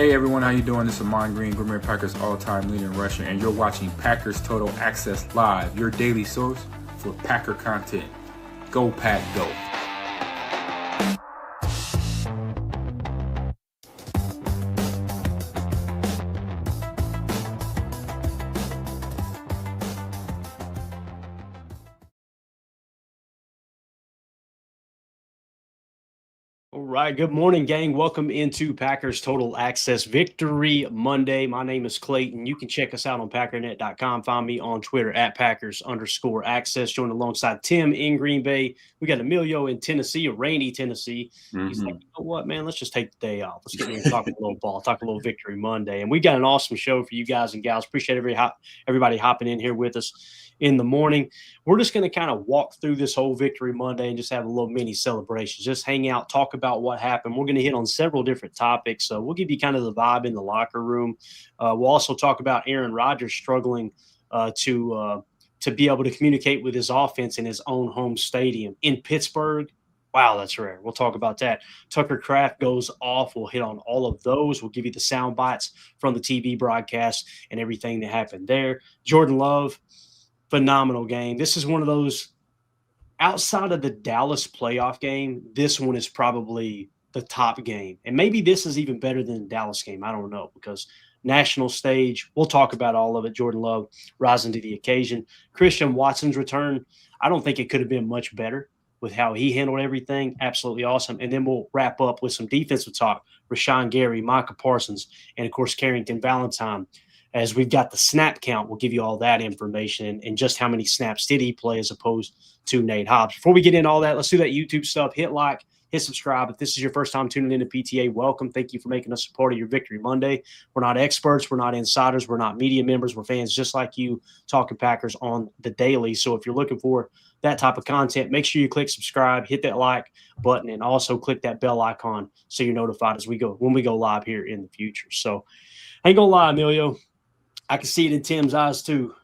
Hey everyone, how you doing? This is Amon Green, Gourmet Packers all-time leading rusher, and you're watching Packers Total Access Live, your daily source for Packer content. Go Pack, go! All right. Good morning, gang. Welcome into Packers Total Access Victory Monday. My name is Clayton. You can check us out on packernet.com. Find me on Twitter at Packers_access. Joined alongside Tim in Green Bay. We got Emilio in Tennessee, a rainy Tennessee. He's like, you know what, man? Let's just take the day off. Let's get in and talk a little ball, talk a little Victory Monday. And we got an awesome show for you guys and gals. Appreciate everybody hopping in here with us in the morning. We're just going to kind of walk through this whole Victory Monday and just have a little mini celebration. Just hang out, talk about what happened. We're going to hit on several different topics. So we'll give you kind of the vibe in the locker room. We'll also talk about Aaron Rodgers struggling to be able to communicate with his offense in his own home stadium in Pittsburgh. Wow, that's rare. We'll talk about that. Tucker Kraft goes off. We'll hit on all of those. We'll give you the sound bites from the TV broadcast and everything that happened there. Jordan Love, phenomenal game. This is one of those, outside of the Dallas playoff game, this one is probably the top game. And maybe this is even better than the Dallas game. I don't know, because national stage, we'll talk about all of it. Jordan Love rising to the occasion. Christian Watson's return, I don't think it could have been much better with how he handled everything. Absolutely awesome. And then we'll wrap up with some defensive talk. Rashawn Gary, Micah Parsons, and, of course, Carrington Valentine. As we've got the snap count, we'll give you all that information and just how many snaps did he play as opposed to Nate Hobbs. Before we get into all that, let's do that YouTube stuff. Hit like, hit subscribe. If this is your first time tuning into PTA, welcome. Thank you for making us a part of your Victory Monday. We're not experts. We're not insiders. We're not media members. We're fans just like you, talking Packers on the daily. So if you're looking for that type of content, make sure you click subscribe, hit that like button, and also click that bell icon so you're notified when we go live here in the future. So I ain't going to lie, Emilio. I can see it in Tim's eyes, too.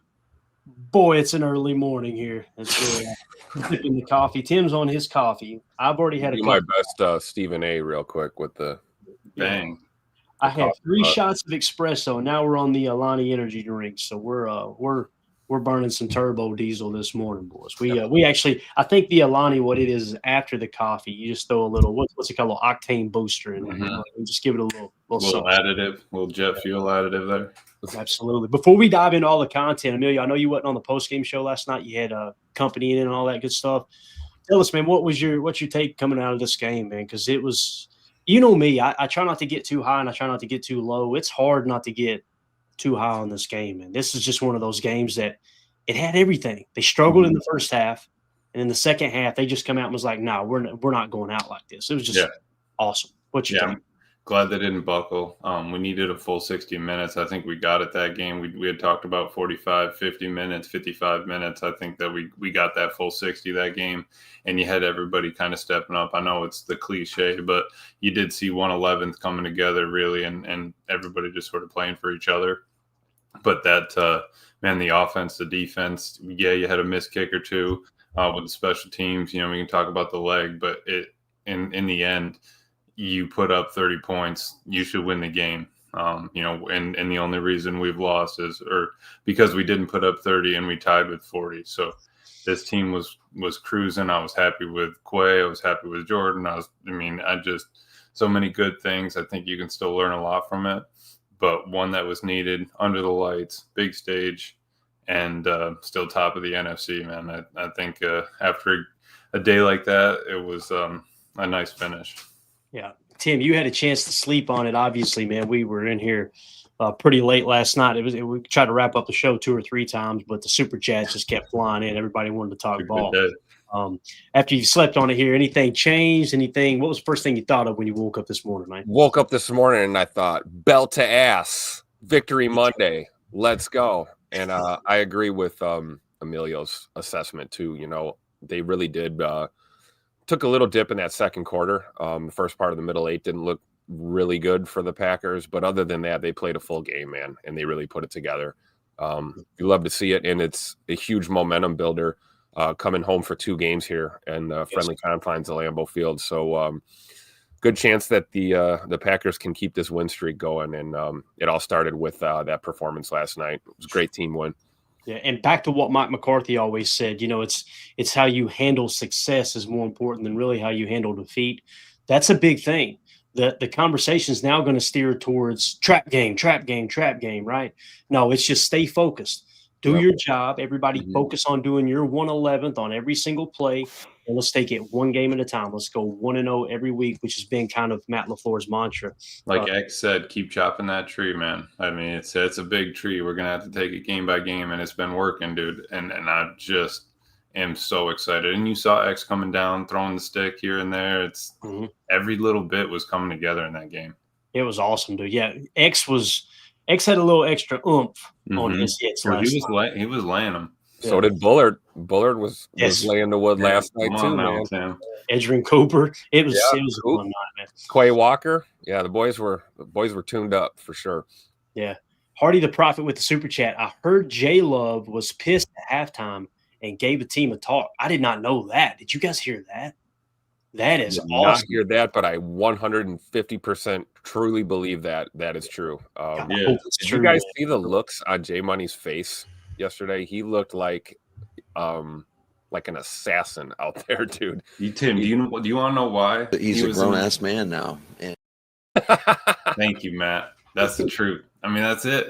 Boy, it's an early morning here. It's sipping the coffee. Tim's on his coffee. I've already had a my best Stephen A. real quick with the bang. I had 3 shots of espresso. Now we're on the Alani energy drink. So we're burning some turbo diesel this morning, boys. We actually, I think the Alani, what it is after the coffee, you just throw a little, what's it called, a little octane booster in there, and just give it a little additive, little jet fuel additive there. Absolutely. Before we dive into all the content, Emilio, I know you wasn't on the post-game show last night. You had a company in it and all that good stuff. Tell us, man, what's your take coming out of this game, man? Because it was, you know me, I try not to get too high and I try not to get too low. It's hard not to get too high on this game, and this is just one of those games that it had everything. They struggled in the first half, and in the second half, they just come out and was like, "No, we're not going out like this." It was just awesome. What you think? Glad they didn't buckle. We needed a full 60 minutes. I think we got it that game. We had talked about 45, 50 minutes, 55 minutes. I think that we got that full 60 that game, and you had everybody kind of stepping up. I know it's the cliche, but you did see 1/11th coming together really, and everybody just sort of playing for each other. But that, man, the offense, the defense, you had a missed kick or two with the special teams. You know, we can talk about the leg, but in the end, you put up 30 points, you should win the game. And the only reason we've lost is because we didn't put up 30 and we tied with 40. So this team was cruising. I was happy with Quay. I was happy with Jordan. So many good things. I think you can still learn a lot from it, but one that was needed under the lights, big stage, and still top of the NFC, man. I think after a day like that, it was a nice finish. Yeah. Tim, you had a chance to sleep on it. Obviously, man, we were in here pretty late last night. We tried to wrap up the show 2 or 3 times, but the super chats just kept flying in. Everybody wanted to talk ball. After you slept on it here, anything changed? What was the first thing you thought of when you woke up this morning, man? Woke up this morning and I thought, belt to ass, Victory Monday, let's go. And I agree with Emilio's assessment too. You know, they really did took a little dip in that second quarter. The first part of the middle 8 didn't look really good for the Packers, but other than that, they played a full game, man, and they really put it together. You love to see it, and it's a huge momentum builder coming home for 2 games here and friendly confines of Lambeau Field. So good chance that the Packers can keep this win streak going. And it all started with that performance last night. It was a great team win. Yeah, and back to what Mike McCarthy always said, it's how you handle success is more important than really how you handle defeat. That's a big thing. The conversation is now going to steer towards trap game, right? No, it's just stay focused. Do your job. Everybody focus on doing your 111th on every single play. And let's take it one game at a time. Let's go 1-0 every week, which has been kind of Matt LaFleur's mantra. Like X said, keep chopping that tree, man. I mean, it's a big tree. We're going to have to take it game by game, and it's been working, dude. And I just am so excited. And you saw X coming down, throwing the stick here and there. It's every little bit was coming together in that game. It was awesome, dude. Yeah, X had a little extra oomph on his hits last night. He was laying them. So did Bullard. Bullard was laying the wood last night too, man. Edgerrin Cooper. It was a fun night, man. Quay Walker. Yeah, the boys were tuned up for sure. Yeah. Hardy the Prophet with the super chat. I heard J Love was pissed at halftime and gave the team a talk. I did not know that. Did you guys hear that? That is awesome. Not hear that, but I 150% truly believe that is true. Did you guys see the looks on J Money's face yesterday? He looked like an assassin out there, dude. Tim, do you want to know why? He's a grown-ass man now. Yeah. Thank you, Matt. That's the truth. I mean, that's it.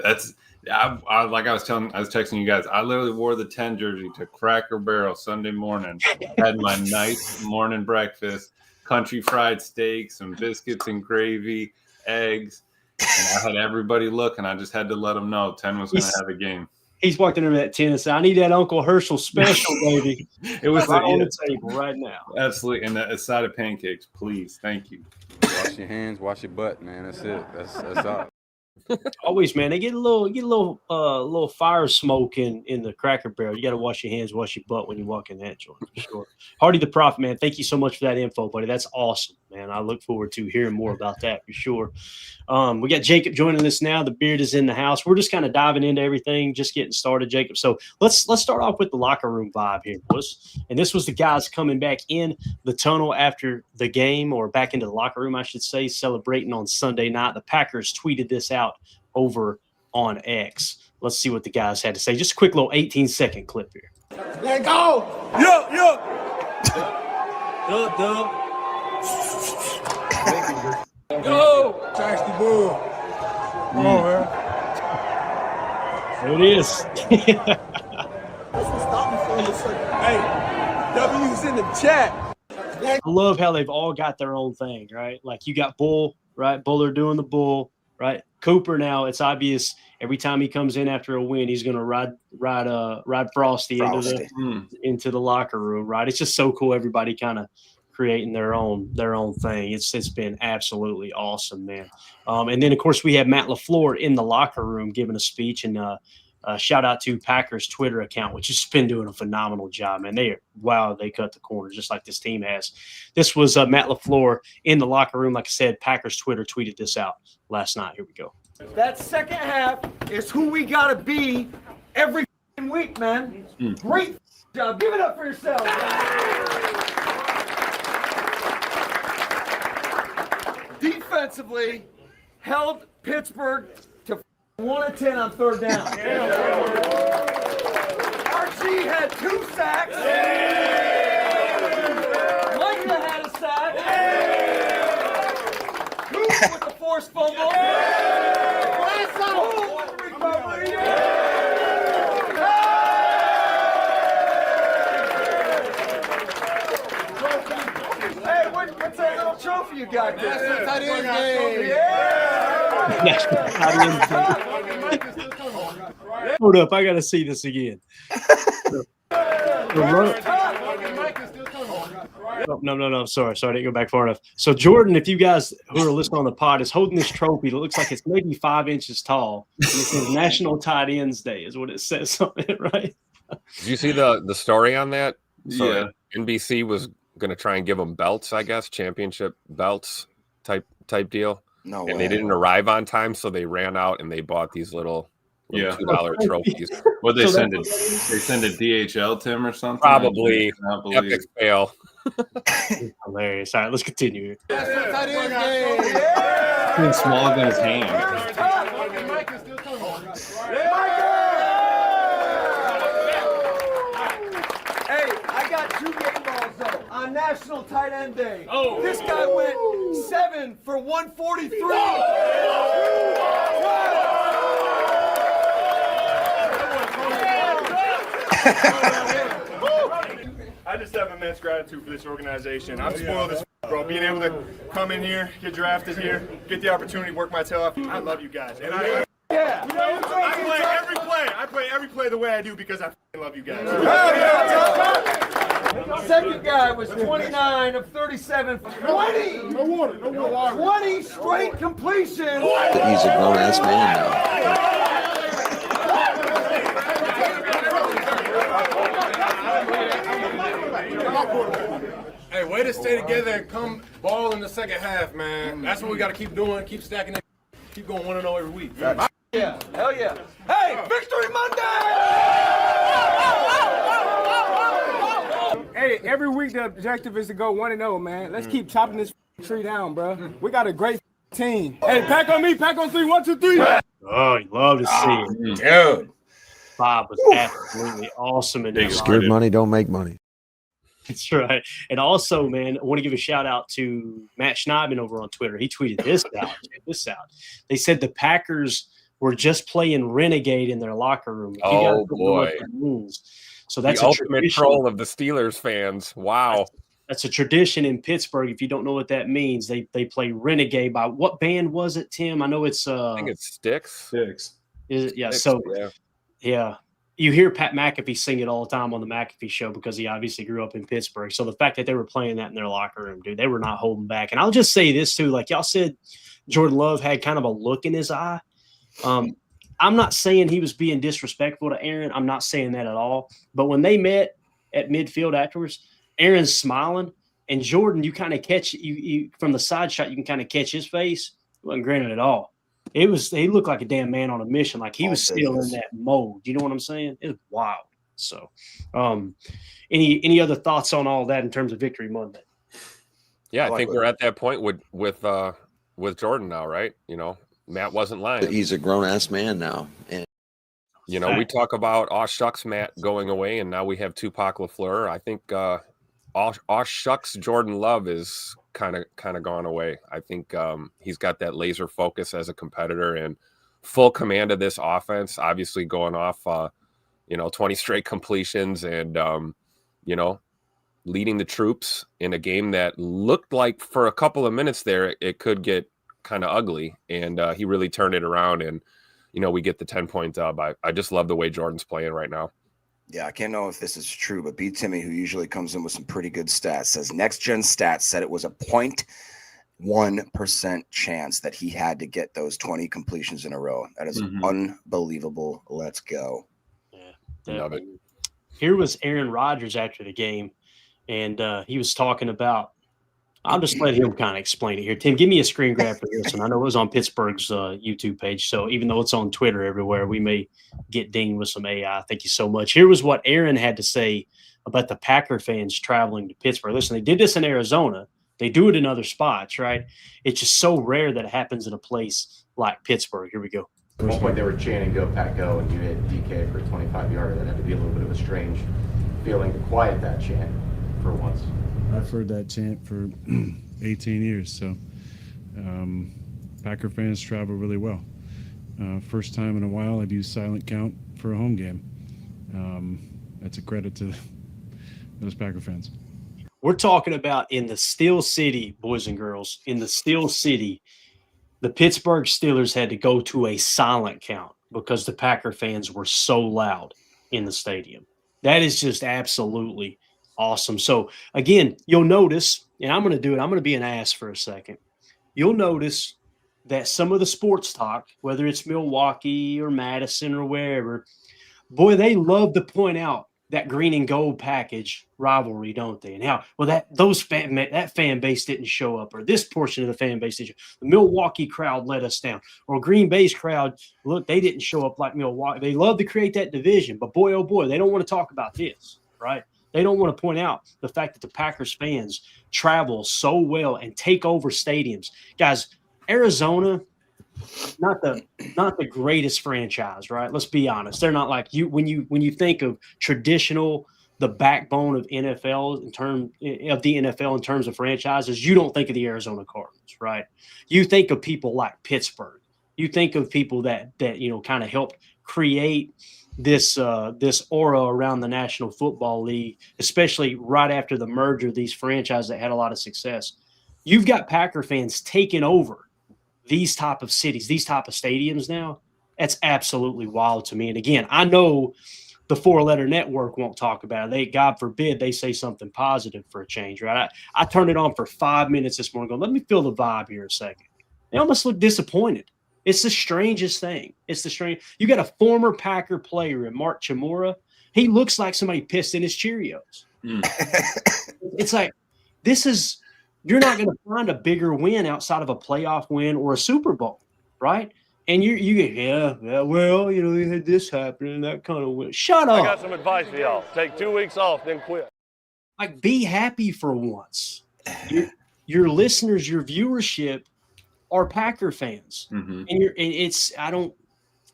I was texting you guys. I literally wore the 10 jersey to Cracker Barrel Sunday morning. Had my nice morning breakfast, country fried steak, some biscuits and gravy, eggs, and I had everybody look, and I just had to let them know 10 was going to have a game. He's walked into that tent and said, "I need that Uncle Herschel special, baby." It was right on the table right now. Absolutely, and a side of pancakes, please. Thank you. Wash your hands, wash your butt, man. That's it. That's all. Always, man. They get a little fire smoke in the Cracker Barrel. You got to wash your hands, wash your butt when you walk in that joint, for sure. Hardy the Prophet, man. Thank you so much for that info, buddy. That's awesome, man. I look forward to hearing more about that for sure. We got Jacob joining us now. The beard is in the house. We're just kind of diving into everything, just getting started, Jacob. So let's start off with the locker room vibe here, boys. And this was the guys coming back in the tunnel after the game, or back into the locker room, I should say, celebrating on Sunday night. The Packers tweeted this out over on X. Let's see what the guys had to say. Just a quick little 18-second clip here. Let go! Yo! Go! Trash the bull. Come on, man. There it is. Hey, W's in the chat. I love how they've all got their own thing, right? Like you got Bull, right? Buller doing the Bull, right? Cooper now, it's obvious every time he comes in after a win, he's going to ride Frosty into the locker room, right? It's just so cool. Everybody kind of creating their own thing. It's been absolutely awesome, man. And then of course we have Matt LaFleur in the locker room giving a speech, and shout out to Packers Twitter account, which has been doing a phenomenal job, man. They cut the corners just like this team has. This was Matt LaFleur in the locker room. Like I said, Packers Twitter tweeted this out last night. Here we go. That second half is who we got to be every week, man. Great job. Give it up for yourself. Defensively, held Pittsburgh to 1-10 on third down. Archie had 2 sacks. Micah had a sack. Cooper with the forced fumble. Hey, what's that little trophy you got there? Hold up, I gotta see this again. No. Sorry, I didn't go back far enough. So Jordan, if you guys who are listening on the pod is holding this trophy, it looks like it's maybe 5 inches tall. And it says National Tight Ends Day is what it says on it, right? Did you see the story on that? So Yeah. NBC was going to try and give them belts, I guess, championship belts type deal. No and way. they didn't arrive on time, so they ran out and they bought these little $2 trophies. What they send a DHL, Tim, or something? Probably I cannot believe epic fail. Hilarious. All right, let's continue here. Being smaller than his hand. Hey, I got 2 game balls though on National Tight End Day. Oh, this guy went 7 for 143. I just have immense gratitude for this organization. I'm spoiled as bro. Being able to come in here, get drafted here, get the opportunity to work my tail off. I love you guys. And I play every play the way I do because I love you guys. Second guy was 29 of 37 for 20 straight completions. He's a grown-ass man now. Hey, way to stay together and come ball in the second half, man. That's what we got to keep doing. Keep stacking it. Keep going 1-0 every week. Yeah, hell yeah. Hey, Victory Monday! Hey, every week the objective is to go 1-0, man. Let's keep chopping this tree down, bro. We got a great team. Hey, pack on me, pack on 3, 1, 2, 3. Oh, you love to see it. Dude. Bob was absolutely awesome in that. Scared money don't make money. That's right. And also, man, I want to give a shout out to Matt Schneidman over on Twitter. He tweeted this out. Check this out. They said the Packers were just playing Renegade in their locker room. Oh, boy. So that's the a ultimate tradition. troll of the Steelers fans. Wow. That's a tradition in Pittsburgh. If you don't know what that means, they play Renegade by what band was it, Tim? I know it's I think it's Sticks. Is it? Yeah. Sticks, So yeah. yeah. You hear Pat McAfee sing it all the time on the McAfee show because he obviously grew up in Pittsburgh. So the fact that they were playing that in their locker room, dude, they were not holding back. And I'll just say this too, like y'all said, Jordan Love had kind of a look in his eye. I'm not saying he was being disrespectful to Aaron. I'm not saying that at all. But when they met at midfield afterwards, Aaron's smiling, and Jordan, you kind of catch you from the side shot, you can kind of catch his face. It wasn't granted at all. He looked like a damn man on a mission, like he was still in that mode. You know what I'm saying? It was wild. So, any other thoughts on all that in terms of Victory Monday? Yeah, I think we're at that point with Jordan now, right? You know, Matt wasn't lying. He's a grown-ass man now. And you know, we talk about aw shucks Matt going away, and now we have Tupac LaFleur. I think aw shucks Jordan Love is kind of gone away. I think he's got that laser focus as a competitor and full command of this offense. Obviously, going off 20 straight completions and leading the troops in a game that looked like for a couple of minutes there it could get kind of ugly, and he really turned it around, and we get the 10-point dub. I just love the way Jordan's playing right now. Yeah, I can't know if this is true, but B. Timmy, who usually comes in with some pretty good stats, says Next Gen Stats said it was a 0.1% chance that he had to get those 20 completions in a row. That is unbelievable. Let's go. Yeah, love it. Here was Aaron Rodgers after the game, and he was talking about – I'll just let him kind of explain it here. Tim, give me a screen grab for this one. I know it was on Pittsburgh's YouTube page, so even though it's on Twitter everywhere, we may get dinged with some AI. Thank you so much. Here was what Aaron had to say about the Packer fans traveling to Pittsburgh. Listen, they did this in Arizona. They do it in other spots, right? It's just so rare that it happens in a place like Pittsburgh. Here we go. At one point, they were chanting "Go Pack Go," and you hit DK for a 25-yarder. That had to be a little bit of a strange feeling to quiet that chant for once. I've heard that chant for 18 years, so Packer fans travel really well. First time in a while I've used silent count for a home game. That's a credit to those Packer fans. We're talking about in the Steel City, boys and girls, in the Steel City, the Pittsburgh Steelers had to go to a silent count because the Packer fans were so loud in the stadium. That is just absolutely awesome. So, again, you'll notice, and I'm going to do it. I'm going to be an ass for a second. You'll notice that some of the sports talk, whether it's Milwaukee or Madison or wherever, boy, they love to point out that green and gold package rivalry, don't they? And how, well, that fan base didn't show up, or this portion of the fan base didn't. The Milwaukee crowd let us down, or Green Bay's crowd, look, they didn't show up like Milwaukee. They love to create that division, but boy, oh boy, they don't want to talk about this, right? They don't want to point out the fact that the Packers fans travel so well and take over stadiums. Guys, Arizona, not the greatest franchise, right? Let's be honest. They're not like you when you think of traditional, the backbone of NFL in terms of franchises, you don't think of the Arizona Cardinals, right? You think of people like Pittsburgh. You think of people that kind of helped create this aura around the National Football League, especially right after the merger of these franchises that had a lot of success. You've got Packer fans taking over these type of cities, these type of stadiums now. That's absolutely wild to me. And again, I know the 4-letter network won't talk about it. God forbid they say something positive for a change, right? I turned it on for 5 minutes this morning, let me feel the vibe here a second. They almost look disappointed. It's the strangest thing. You got a former Packer player in Mark Chmura. He looks like somebody pissed in his Cheerios. It's like, you're not going to find a bigger win outside of a playoff win or a Super Bowl, right? And you get, well, you had this happen and that kind of win. Shut up. I got some advice for y'all. Take 2 weeks off, then quit. Like, be happy for once. Your listeners, your viewership are Packer fans. And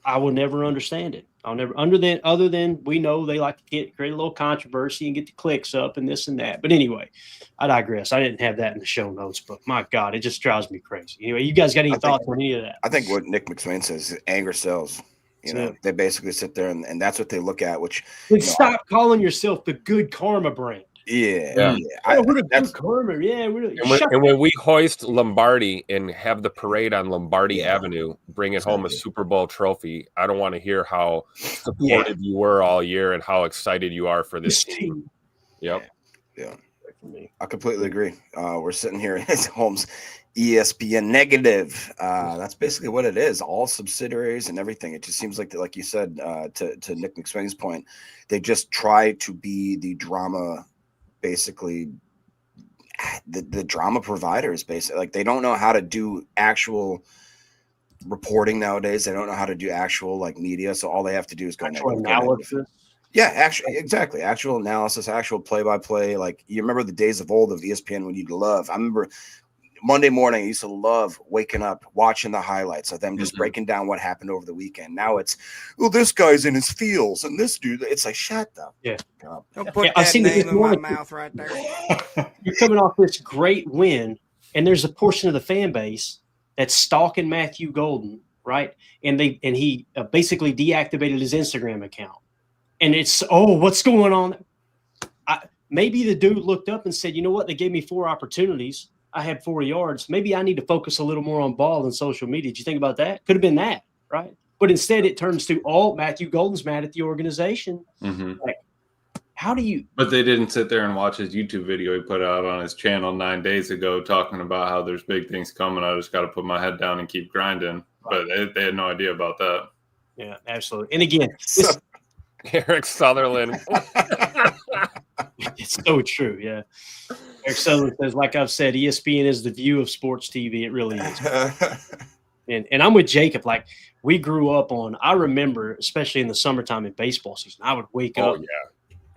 I will never understand it. Other than we know they like to create a little controversy and get the clicks up and this and that. But anyway, I digress. I didn't have that in the show notes, but my God, it just drives me crazy. Anyway, you guys got any thoughts on any of that? I think what Nick McSwain says is anger sells. They basically sit there and that's what they look at, which stop calling yourself the Good Karma brand. Yeah. We're the Good Karma. Yeah, and when we hoist Lombardi and have the parade on Lombardi Avenue, bring it home a Super Bowl trophy, I don't want to hear how supportive you were all year and how excited you are for this team. Yep. Yeah. I completely agree. We're sitting here at Holmes ESPN negative. That's basically what it is. All subsidiaries and everything. It just seems like you said, to Nick McSwain's point, they just try to be the drama. Basically, the drama providers, basically, like they don't know how to do actual reporting nowadays. They don't know how to do actual media. So all they have to do is go analysis. Yeah, exactly. Actual analysis, actual play-by-play. Like you remember the days of old of ESPN when you'd love. I remember Monday morning, I used to love waking up, watching the highlights of them just breaking down what happened over the weekend. Now it's, this guy's in his feels and this dude. It's like, shut up. Yeah. Don't put that name in my mouth right there. You're coming off this great win, and there's a portion of the fan base that's stalking Matthew Golden, right? And he basically deactivated his Instagram account. And it's, what's going on? Maybe the dude looked up and said, you know what? They gave me 4 opportunities. I had 4 yards. Maybe I need to focus a little more on ball than social media. Did you think about that? Could have been that, right? But instead it turns to, Matthew Golden's mad at the organization. Like, how do you? But they didn't sit there and watch his YouTube video he put out on his channel 9 days ago talking about how there's big things coming. I just got to put my head down and keep grinding. Right. But they had no idea about that. Yeah, absolutely. And again, Eric Sutherland. It's so true, yeah. Eric Sutherland says, like I've said, ESPN is the view of sports TV. It really is. And I'm with Jacob. Like, we grew up on, I remember, especially in the summertime in baseball season, I would wake up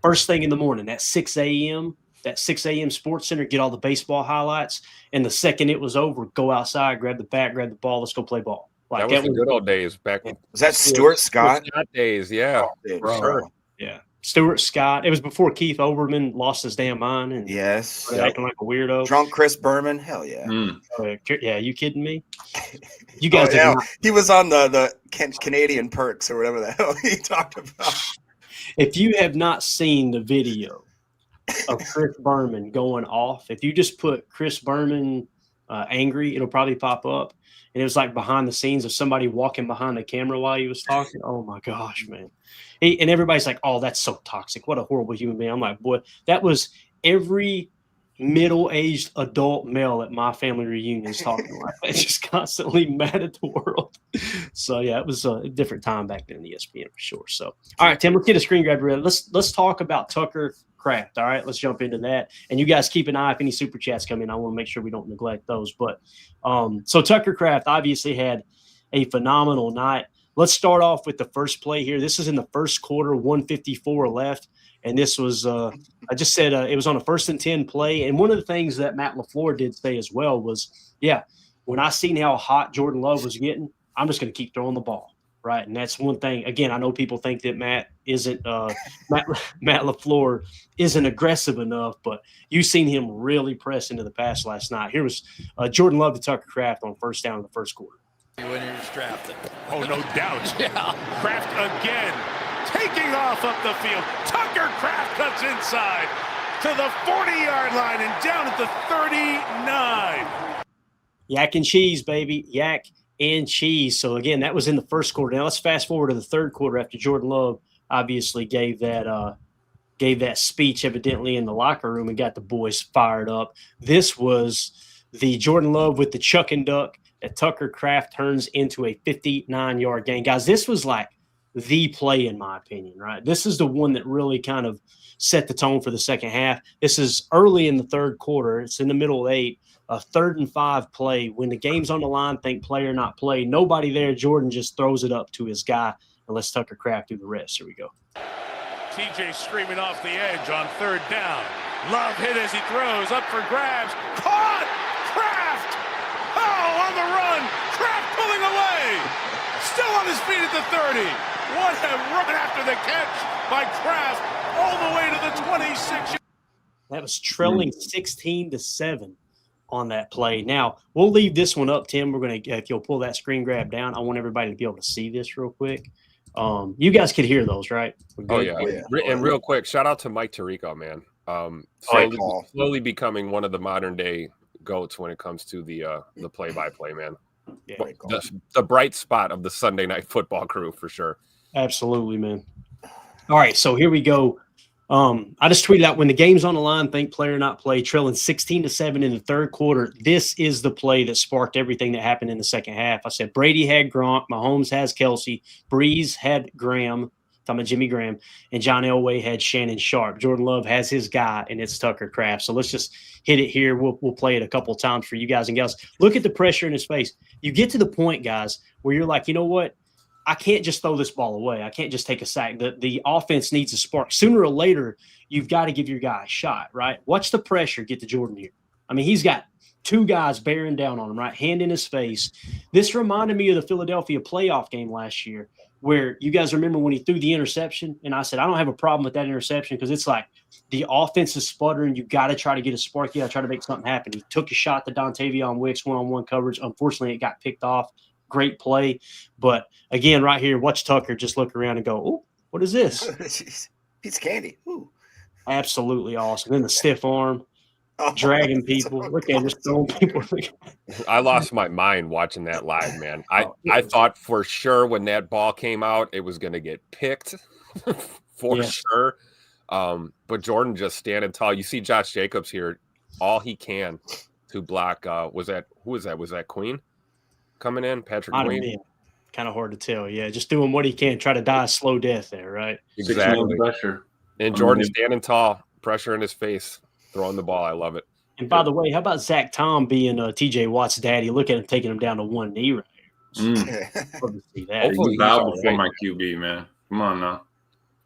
first thing in the morning at 6 a.m., that 6 a.m. Sports Center, get all the baseball highlights. And the second it was over, go outside, grab the bat, grab the ball, let's go play ball. Like, that was the good old days back. Was that Stuart Scott? Days, yeah. Yeah. Stuart Scott. It was before Keith Olbermann lost his damn mind and acting like a weirdo. Drunk Chris Berman. Hell yeah. Yeah, you kidding me? You guys he was on the Canadian Perks or whatever the hell he talked about. If you have not seen the video of Chris Berman going off, if you just put Chris Berman angry, it'll probably pop up. And it was like behind the scenes of somebody walking behind the camera while he was talking. Oh my gosh, man. And everybody's like, oh, that's so toxic. What a horrible human being. I'm like, boy, that was every middle-aged adult male at my family reunions talking like that, just constantly mad at the world. So yeah, it was a different time back then in ESPN for sure. So, all right, Tim, let's get a screen grab ready. Let's talk about Tucker Kraft. All right, let's jump into that. And you guys keep an eye if any super chats come in. I want to make sure we don't neglect those. But so Tucker Kraft obviously had a phenomenal night. Let's start off with the first play here. This is in the first quarter, 1:54 left. And this was, I just said it was on a 1st and 10 play. And one of the things that Matt LaFleur did say as well was, when I seen how hot Jordan Love was getting, I'm just going to keep throwing the ball. Right. And that's one thing. Again, I know people think that Matt LaFleur isn't aggressive enough, but you've seen him really press into the pass last night. Here was Jordan Love to Tucker Kraft on 1st down in the first quarter. When you're drafted. Oh, no doubt. Yeah. Kraft again, taking off up the field. Tucker Kraft cuts inside to the 40-yard line and down at the 39. Yak and cheese, baby. Yak and cheese. So, again, that was in the first quarter. Now, let's fast forward to the third quarter after Jordan Love obviously gave that speech evidently in the locker room and got the boys fired up. This was the Jordan Love with the chuck and duck that Tucker Kraft turns into a 59-yard gain. Guys, this was like the play in my opinion, right? This is the one that really kind of set the tone for the second half. This is early in the third quarter. It's in the middle of 8. A 3rd and 5 play. When the game's on the line, think play or not play. Nobody there. Jordan just throws it up to his guy and lets Tucker Kraft do the rest. Here we go. TJ screaming off the edge on 3rd down. Love hit as he throws, up for grabs. Caught! Kraft! Oh, on the run! Kraft pulling away! Still on his feet at the 30. What a run after the catch by Kraft all the way to the 26. That was trailing 16-7. On that play. Now, we'll leave this one up, Tim. We're going to, if you'll pull that screen grab down, I want everybody to be able to see this real quick. You guys could hear those, right? Oh, yeah. And real quick, shout out to Mike Tirico, man. Slowly becoming one of the modern day GOATs when it comes to the play-by-play, man. Yeah, the bright spot of the Sunday Night Football crew, for sure. Absolutely, man. All right, so here we go. I just tweeted out when the game's on the line, think play or not play, trailing 16-7 in the third quarter. This is the play that sparked everything that happened in the second half. I said Brady had Gronk, Mahomes has Kelsey, Breeze had Graham, talking about Jimmy Graham, and John Elway had Shannon Sharp. Jordan Love has his guy, and it's Tucker Kraft. So let's just hit it here. We'll play it a couple of times for you guys and gals. Look at the pressure in his face. You get to the point, guys, where you're like, you know what? I can't just throw this ball away. I can't just take a sack. The offense needs a spark. Sooner or later, you've got to give your guy a shot, right? Watch the pressure get to Jordan here. I mean, he's got 2 guys bearing down on him, right? Hand in his face. This reminded me of the Philadelphia playoff game last year where you guys remember when he threw the interception, and I said, I don't have a problem with that interception because it's like the offense is sputtering. You got to try to get a spark. You got to try to make something happen. He took a shot to Dontavion Wicks, one-on-one coverage. Unfortunately, it got picked off. Great play. But again, right here, watch Tucker just look around and go, oh, what is this? Piece of candy. Ooh. Absolutely awesome. Then the stiff arm, dragging people. Look at just throwing people. I lost my mind watching that live, man. I thought for sure when that ball came out, it was going to get picked for sure. But Jordan just standing tall. You see Josh Jacobs here, all he can to block. Who was that? Was that Queen? Coming in, Patrick Queen. Kind of hard to tell. Yeah, just doing what he can, try to die a slow death there, right? Exactly. Pressure. And Jordan standing tall, pressure in his face, throwing the ball. I love it. And by the way, how about Zach Tom being TJ Watt's daddy? Look at him taking him down to one knee right here. Love to see that. Hopefully he's out before my QB, man. Come on now.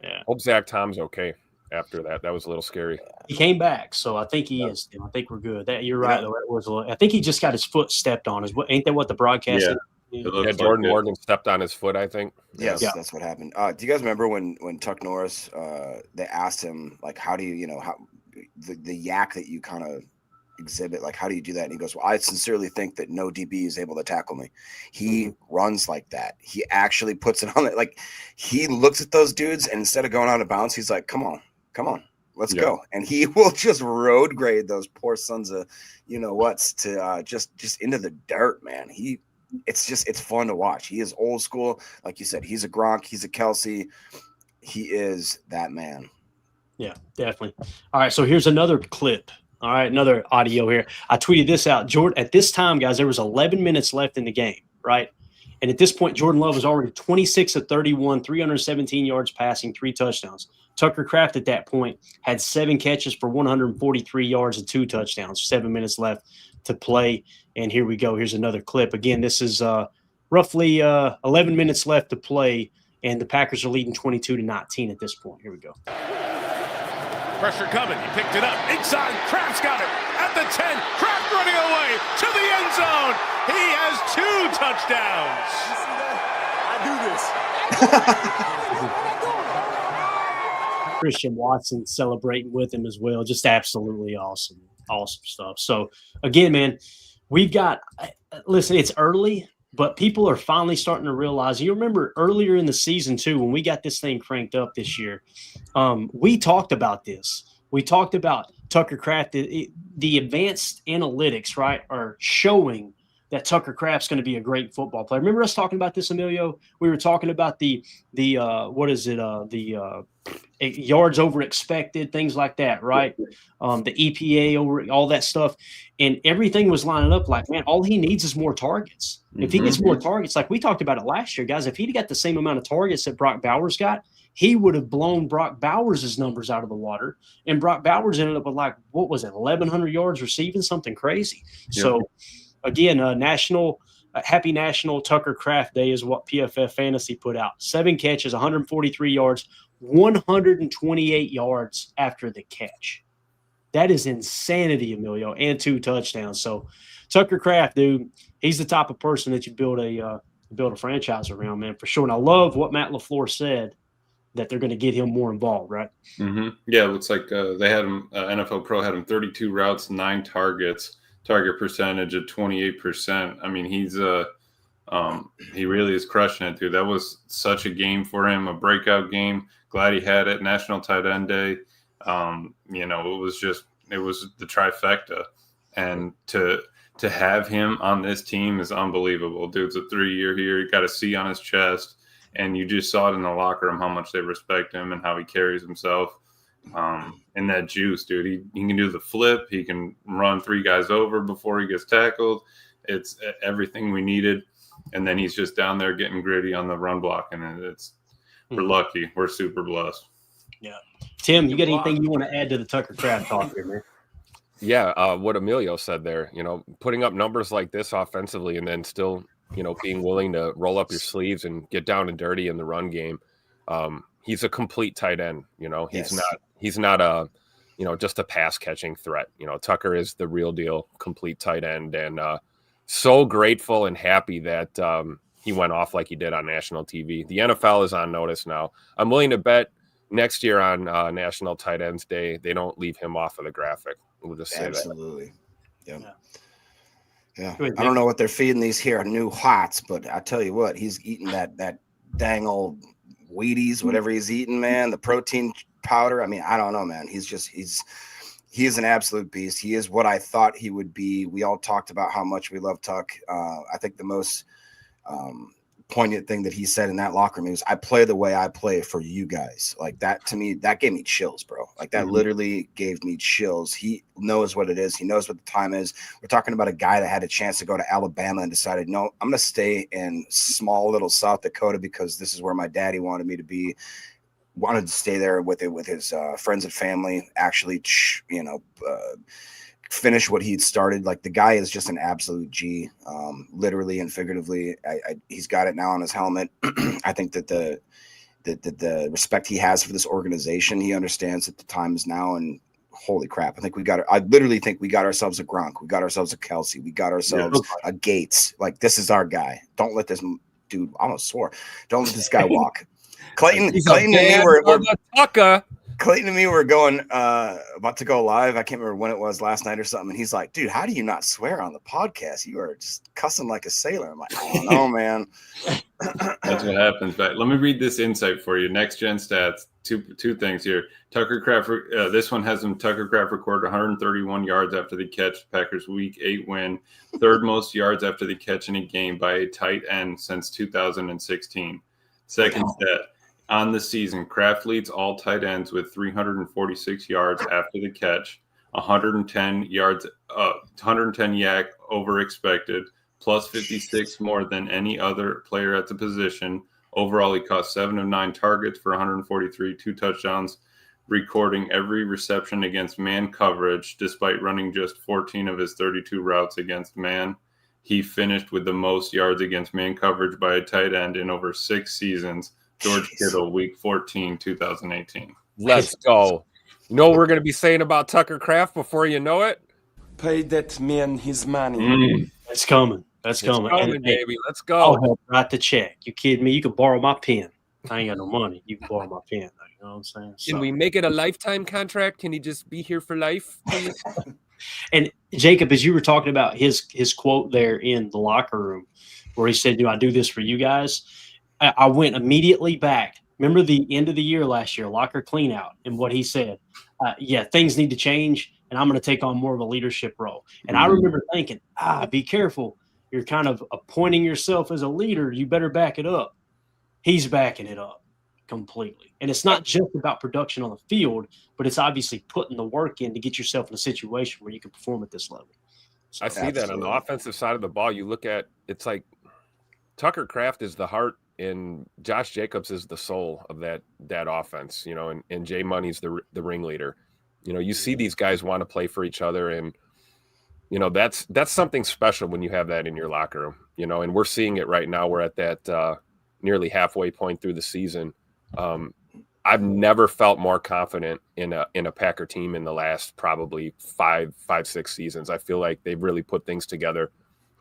Yeah. Hope Zach Tom's okay after that. That was a little scary. He came back, so I think he is. I think we're good. That you're right. Though. That was I think he just got his foot stepped on. Ain't that what the broadcast? Yeah, Jordan Morgan stepped on his foot, I think. Yes, that's what happened. Do you guys remember when Tuck Norris? They asked him like, how do you how the yak that you kind of exhibit, like how do you do that? And he goes, well, I sincerely think that no DB is able to tackle me. He runs like that. He actually puts it on it. Like he looks at those dudes and instead of going out of bounds, he's like, come on, let's go. And he will just road grade those poor sons of what's to just into the dirt, man. It's fun to watch. He is old school. Like you said, he's a Gronk, he's a Kelsey. He is that man. Yeah, definitely. All right, so here's another clip. All right, another audio here. I tweeted this out. Jordan, at this time, guys, there was 11 minutes left in the game, right? And at this point, Jordan Love was already 26 of 31, 317 yards passing, 3 touchdowns. Tucker Kraft at that point had 7 catches for 143 yards and 2 touchdowns. 7 minutes left to play. And here we go. Here's another clip. Again, this is roughly 11 minutes left to play, and the Packers are leading 22-19 at this point. Here we go. Pressure coming. He picked it up. Inside. Kraft's got it. At the 10. Kraft running away to the end zone. He has 2 touchdowns. You see that? I do this. Christian Watson celebrating with him as well. Just absolutely awesome. Awesome stuff. So, again, man, we've got – listen, it's early, but people are finally starting to realize – you remember earlier in the season, too, when we got this thing cranked up this year, we talked about this. We talked about Tucker Kraft. The advanced analytics, right, are showing that Tucker Kraft's going to be a great football player. Remember us talking about this, Emilio? We were talking about the yards over expected, things like that, right? The EPA over all that stuff, and everything was lining up like, man, all he needs is more targets. If he gets more targets, like we talked about it last year, guys, if he'd got the same amount of targets that Brock Bowers got, he would have blown Brock Bowers' numbers out of the water. And Brock Bowers ended up with 1,100 yards receiving, something crazy. Yep. So, again, Happy National Tucker Kraft Day is what PFF Fantasy put out. 7 catches, 143 yards, 128 yards after the catch. That is insanity, Emilio, and 2 touchdowns. So, Tucker Kraft, dude, he's the type of person that you build a franchise around, man, for sure. And I love what Matt LaFleur said, that they're going to get him more involved, right? Yeah, it looks like they had him, NFL Pro had him 32 routes, 9 targets, target percentage of 28%. I mean, he really is crushing it, dude. That was such a game for him, a breakout game. Glad he had it. National Tight End Day. It was the trifecta. And to have him on this team is unbelievable. Dude's a 3-year here. He got a C on his chest. And you just saw it in the locker room how much they respect him and how he carries himself. And that juice, dude. He can do the flip. He can run 3 guys over before he gets tackled. It's everything we needed. And then he's just down there getting gritty on the run block. And we're lucky. We're super blessed. Yeah. Tim, you got anything you want to add to the Tucker Kraft talk here, man? Yeah, what Emilio said there, putting up numbers like this offensively and then still – being willing to roll up your sleeves and get down and dirty in the run game. He's a complete tight end. He's not a, just a pass catching threat. Tucker is the real deal, complete tight end. And so grateful and happy that he went off like he did on national TV. The NFL is on notice now. I'm willing to bet next year on National Tight Ends Day, they don't leave him off of the graphic. We'll just say absolutely. That. Yeah, I don't know what they're feeding these here new hots, but I tell you what, he's eating that dang old Wheaties, whatever he's eating, man. The protein powder. I mean, I don't know, man. He is an absolute beast. He is what I thought he would be. We all talked about how much we love Tuck. I think the most poignant thing that he said in that locker room was, I play the way I play for you guys. Like that, to me, that gave me chills, bro. Like that literally gave me chills. He knows what it is. He knows what the time is. We're talking about a guy that had a chance to go to Alabama and decided, no, I'm going to stay in small little South Dakota because this is where my daddy wanted me to be. Wanted to stay there with his friends and family, actually, finish what he'd started. Like the guy is just an absolute G, literally and figuratively. He's got it now on his helmet. I think that the respect he has for this organization, he understands that the time is now. And holy crap, I literally think we got ourselves a Gronk, we got ourselves a Kelsey, we got ourselves a Gates. Like this is our guy. Don't let this dude. I almost swore. Don't let this guy walk. Clayton and me were Clayton and me were going about to go live. I can't remember when it was, last night or something. And he's like, dude, how do you not swear on the podcast? You are just cussing like a sailor. I'm like, I don't know, man. That's what happens. But let me read this insight for you. Next gen stats. Two things here. Tucker Kraft. This one has him. Tucker Kraft recorded 131 yards after the catch. Packers Week 8 win. 3rd most yards after the catch in a game by a tight end since 2016. Second stat. On the season, Kraft leads all tight ends with 346 yards after the catch, 110 yards, 110 yak over expected, plus 56 more than any other player at the position. Overall, he caught 7 of 9 targets for 143, 2 touchdowns, recording every reception against man coverage, despite running just 14 of his 32 routes against man. he finished with the most yards against man coverage by a tight end in over 6 seasons. George Kittle, Week 14, 2018. Let's go. You know what we're going to be saying about Tucker Kraft before you know it? Pay that man his money. That's coming. That's coming. It's coming, And, baby. Let's go. I'll help write the check. You kidding me? You can borrow my pen. I ain't got no money. You can borrow my pen. You know what I'm saying? Can we make it a lifetime contract? Can he just be here for life, please? And Jacob, as you were talking about his quote there in the locker room where he said, "Do I do this for you guys?" I went immediately back. Remember the end of the year last year, locker clean out, and what he said, yeah, things need to change, and I'm going to take on more of a leadership role. And I remember thinking, be careful. You're kind of appointing yourself as a leader. You better back it up. He's backing it up completely. And it's not just about production on the field, but it's obviously putting the work in to get yourself in a situation where you can perform at this level. I see that on the offensive side of the ball. You look at, it's like Tucker Kraft is the heart and Josh Jacobs is the soul of that offense, you know, and Jay Money's the ringleader. You know, you see these guys want to play for each other, and you know, that's something special when you have that in your locker room, you know, and we're seeing it right now. We're at that nearly halfway point through the season. I've never felt more confident in a Packer team in the last probably five, 6 seasons. I feel like they've really put things together.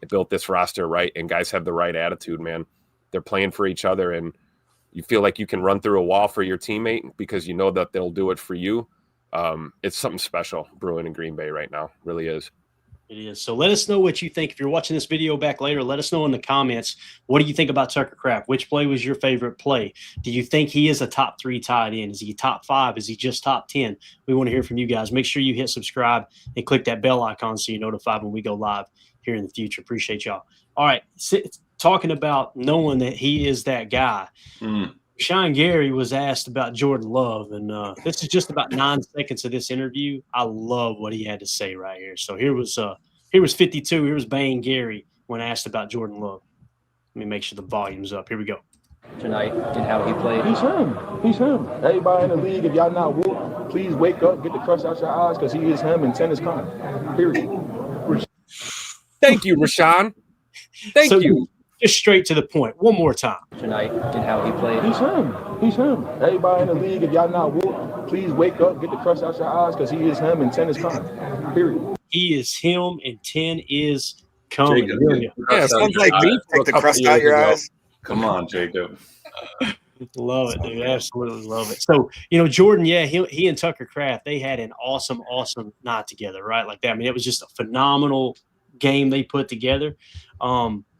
They built this roster right, and guys have the right attitude, man. They're playing for each other, and you feel like you can run through a wall for your teammate because you know that they'll do it for you. It's something special brewing in Green Bay right now. Really is. It is. So let us know what you think. If you're watching this video back later, let us know in the comments. What do you think about Tucker Kraft? Which play was your favorite play? Do you think he is a top 3 tight end? Is he top 5? Is he just top 10? We want to hear from you guys. Make sure you hit subscribe and click that bell icon so you're notified when we go live here in the future. Appreciate y'all. All right. Talking about knowing that he is that guy. Sean Gary was asked about Jordan Love, and this is just about 9 seconds of this interview. I love what he had to say right here. So here was 52. Here was Bang Gary when asked about Jordan Love. Let me make sure the volume's up. Here we go. Tonight and how he played. He's him. He's him. Everybody in the league, if y'all not woke, please wake up, get the crust out your eyes, because he is him and 10 is coming. Period. Thank you, Rashawn. Thank you. Just straight to the point. One more time. Tonight and how he played. He's him. He's him. Everybody in the league, if y'all not woke, please wake up, get the crust out your eyes, because he is him and 10 is coming. Period. He is him and 10 is coming. Yeah, sounds like me. Take the crust out your eyes. Come on, Jacob. Love it, dude. Absolutely love it. So, you know, Jordan, yeah, he and Tucker Kraft, they had an awesome night together, right? Like that. I mean, it was just a phenomenal game they put together.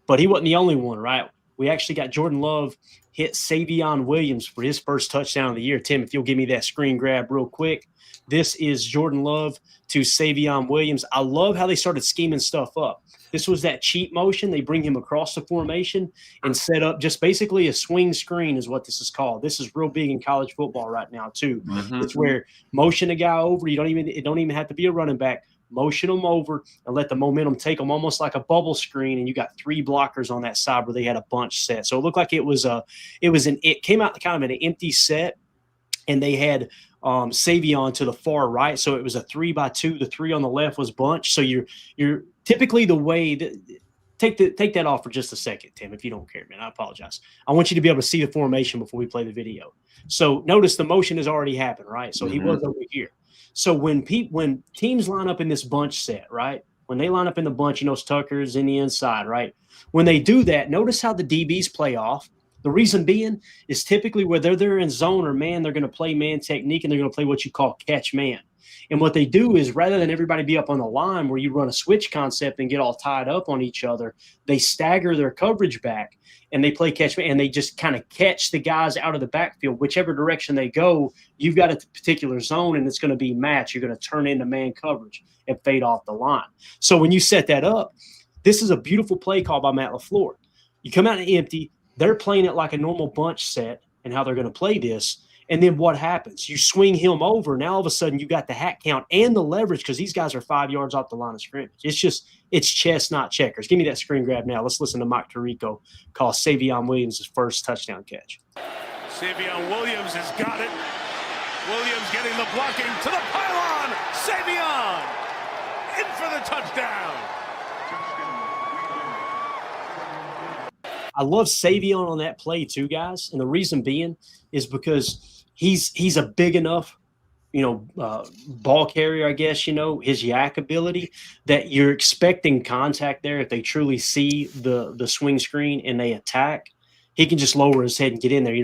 But he wasn't the only one, right? We actually got Jordan Love hit Savion Williams for his first touchdown of the year. Tim, if you'll give me that screen grab real quick. This is Jordan Love to Savion Williams. I love how they started scheming stuff up. This was that cheat motion. They bring him across the formation and set up just basically a swing screen is what this is called. This is real big in college football right now too. It's where motion a guy over. It don't even have to be a running back. Motion them over and let the momentum take them almost like a bubble screen. And you got 3 blockers on that side where they had a bunch set. So it looked like it came out kind of an empty set, and they had Savion to the far right. So it was a 3-by-2. The 3 on the left was bunch. So you're typically the way that take that off for just a second, Tim, if you don't care, man. I apologize. I want you to be able to see the formation before we play the video. So notice the motion has already happened, right? So he was over here. So when teams line up in this bunch set, right? When they line up in the bunch, you know, Tucker's in the inside, right? When they do that, notice how the DBs play off. The reason being is typically whether they're in zone or man, they're going to play man technique, and they're going to play what you call catch man. And what they do is rather than everybody be up on the line where you run a switch concept and get all tied up on each other, they stagger their coverage back and they play catch man, and they just kind of catch the guys out of the backfield. Whichever direction they go, you've got a particular zone, and it's going to be match. You're going to turn into man coverage and fade off the line. So when you set that up, this is a beautiful play call by Matt LaFleur. You come out empty. They're playing it like a normal bunch set and how they're going to play this. And then what happens? You swing him over. Now, all of a sudden, you got the hat count and the leverage because these guys are 5 yards off the line of scrimmage. It's chess, not checkers. Give me that screen grab now. Let's listen to Mike Tirico call Savion Williams his first touchdown catch. Savion Williams has got it. Williams getting the blocking to the pylon. Savion in for the touchdown. I love Savion on that play too, guys. And the reason being is because he's a big enough, ball carrier, I guess, his yak ability, that you're expecting contact there. If they truly see the swing screen and they attack, he can just lower his head and get in there.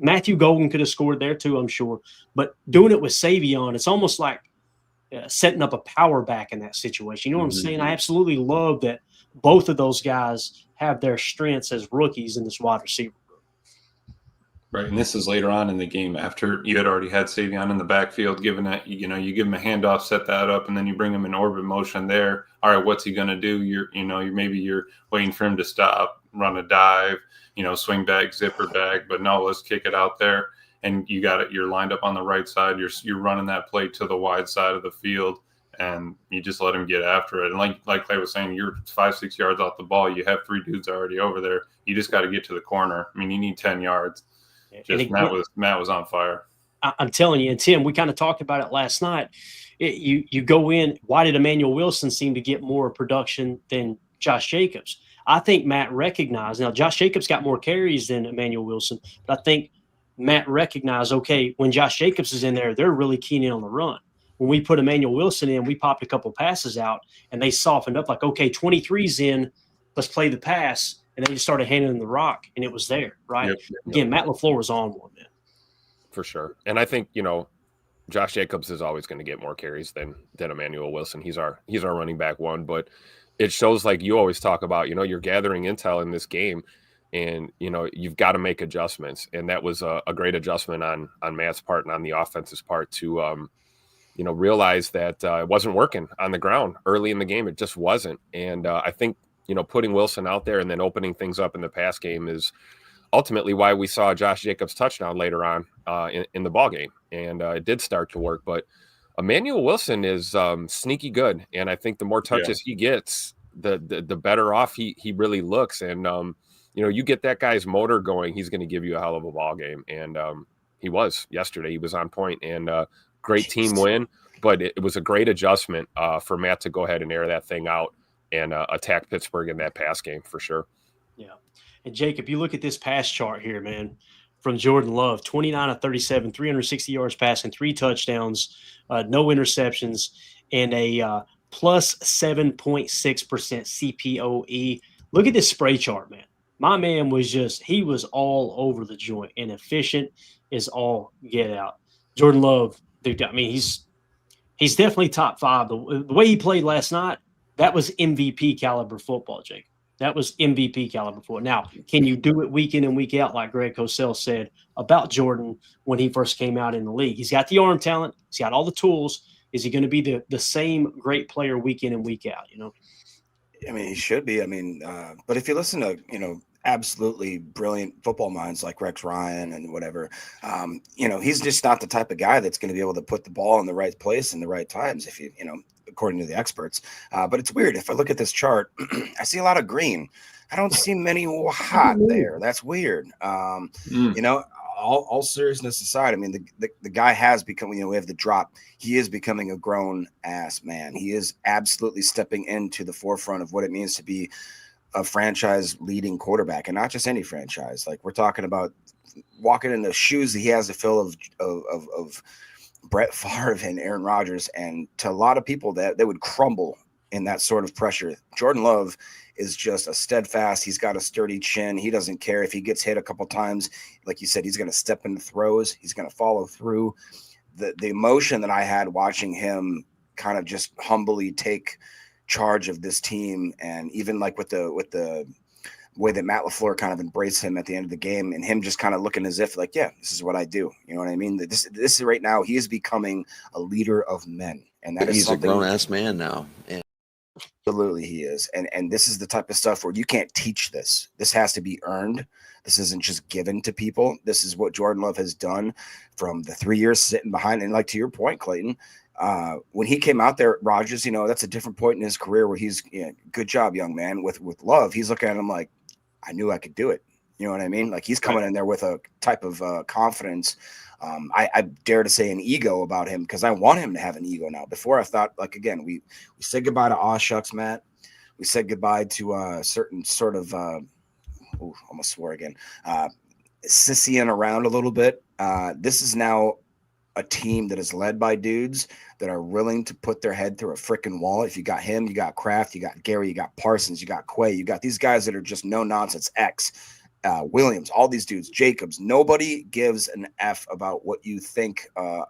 Matthew Golden could have scored there too, I'm sure. But doing it with Savion, it's almost like setting up a power back in that situation. You know what I'm saying? I absolutely love that both of those guys have their strengths as rookies in this wide receiver. Right, and this is later on in the game after you had already had Savion in the backfield, given that you give him a handoff, set that up, and then you bring him in orbit motion there. All right, what's he going to do? You're waiting for him to stop, run a dive, swing back, zipper back, but no, let's kick it out there. And you got it. You're lined up on the right side. You're running that play to the wide side of the field, and you just let him get after it. And like Clay was saying, you're 5-6 yards off the ball. You have 3 dudes already over there. You just got to get to the corner. I mean, you need 10 yards. Matt was on fire. I'm telling you, and Tim, we kind of talked about it last night. You go in. Why did Emmanuel Wilson seem to get more production than Josh Jacobs? I think Matt recognized. Now, Josh Jacobs got more carries than Emmanuel Wilson, but I think Matt recognized, okay, when Josh Jacobs is in there, they're really keen in on the run. When we put Emmanuel Wilson in, we popped a couple passes out, and they softened up like, okay, 23's in, let's play the pass. And they just started handing the rock, and it was there, right? Yep. Again, Matt LaFleur was on one, man. For sure. And I think, Josh Jacobs is always going to get more carries than Emmanuel Wilson. He's our running back one, but it shows, like you always talk about, you're gathering intel in this game, and, you've got to make adjustments. And that was a great adjustment on Matt's part and on the offense's part to, realize that it wasn't working on the ground early in the game. It just wasn't. And I think, putting Wilson out there and then opening things up in the pass game is ultimately why we saw Josh Jacobs touchdown later on in the ball game. And it did start to work, but Emmanuel Wilson is sneaky good. And I think the more touches he gets, the better off he really looks. And, you get that guy's motor going, he's going to give you a hell of a ball game. And he was yesterday. He was on point, and great team win, but it was a great adjustment for Matt to go ahead and air that thing out and attack Pittsburgh in that pass game for sure. Yeah. And Jacob, you look at this pass chart here, man, from Jordan Love, 29 of 37, 360 yards passing, 3 touchdowns, no interceptions, and a plus 7.6% CPOE. Look at this spray chart, man. My man was he was all over the joint and efficient as all get out. Jordan Love, dude, I mean, he's definitely top 5. The way he played last night, that was MVP caliber football, Jake. That was MVP caliber football. Now, can you do it week in and week out, like Greg Cosell said about Jordan when he first came out in the league? He's got the arm talent. He's got all the tools. Is he going to be the same great player week in and week out, I mean, he should be. I mean, but if you listen to, absolutely brilliant football minds like Rex Ryan and whatever, he's just not the type of guy that's going to be able to put the ball in the right place in the right times, if according to the experts. But it's weird. If I look at this chart, I see a lot of green. I don't see many hot there. That's weird. All seriousness aside, I mean, the guy has become, we have the drop. He is becoming a grown ass man. He is absolutely stepping into the forefront of what it means to be a franchise leading quarterback, and not just any franchise. Like, we're talking about walking in the shoes that he has to fill of Brett Favre and Aaron Rodgers. And to a lot of people that they would crumble in that sort of pressure. Jordan Love is just a steadfast. He's got a sturdy chin. He doesn't care if he gets hit a couple times. Like you said, he's going to step into throws. He's going to follow through. The emotion that I had watching him kind of just humbly take charge of this team, and even like with the way that Matt LaFleur kind of embraced him at the end of the game, and him just kind of looking as if like, yeah, this is what I do. You know what I mean? This is right now, he is becoming a leader of men, and that he's a grown-ass man now. And absolutely he is. And this is the type of stuff where you can't teach this. This has to be earned. This isn't just given to people. This is what Jordan Love has done from the 3 years sitting behind. And like to your point, Clayton, when he came out there, Rodgers, that's a different point in his career where he's, good job, young man. With Love, he's looking at him like, I knew I could do it. You know what I mean? Like, he's coming in there with a type of confidence. I dare to say an ego about him, because I want him to have an ego now. Before, I thought, like, again, we said goodbye to aw shucks, Matt. We said goodbye to a certain sort of almost swore again. Sissying around a little bit. This is now a team that is led by dudes that are willing to put their head through a freaking wall. If you got him, you got Kraft, you got Gary, you got Parsons, you got Quay, you got these guys that are just no nonsense. Williams, all these dudes, Jacobs. Nobody gives an F about what you think,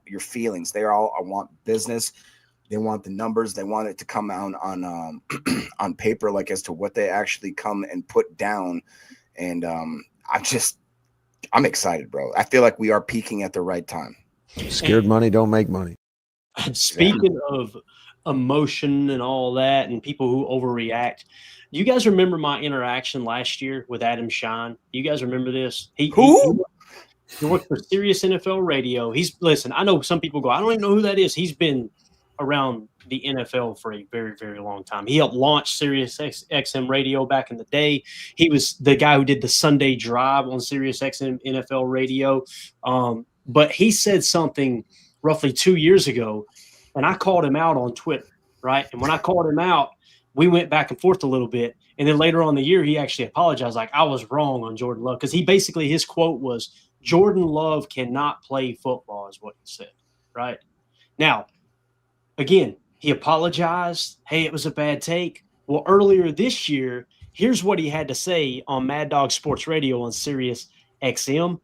your feelings. They all want business. They want the numbers. They want it to come out on on paper, like as to what they actually come and put down. And I'm excited, bro. I feel like we are peaking at the right time. Scared money don't make money. Speaking of emotion and all that and people who overreact, you guys remember my interaction last year with Adam Shine? You guys remember this? He worked for Sirius NFL Radio. Listen, I know some people go, I don't even know who that is. He's been around the NFL for a very, very long time. He helped launch Sirius XM Radio back in the day. He was the guy who did the Sunday Drive on Sirius XM NFL Radio. But he said something roughly 2 years ago, and I called him out on Twitter, right? And when I called him out, we went back and forth a little bit. And then later on in the year, he actually apologized, like, I was wrong on Jordan Love. Because his quote was, Jordan Love cannot play football, is what he said, right? Now, again, he apologized. Hey, it was a bad take. Well, earlier this year, here's what he had to say on Mad Dog Sports Radio on Sirius XM.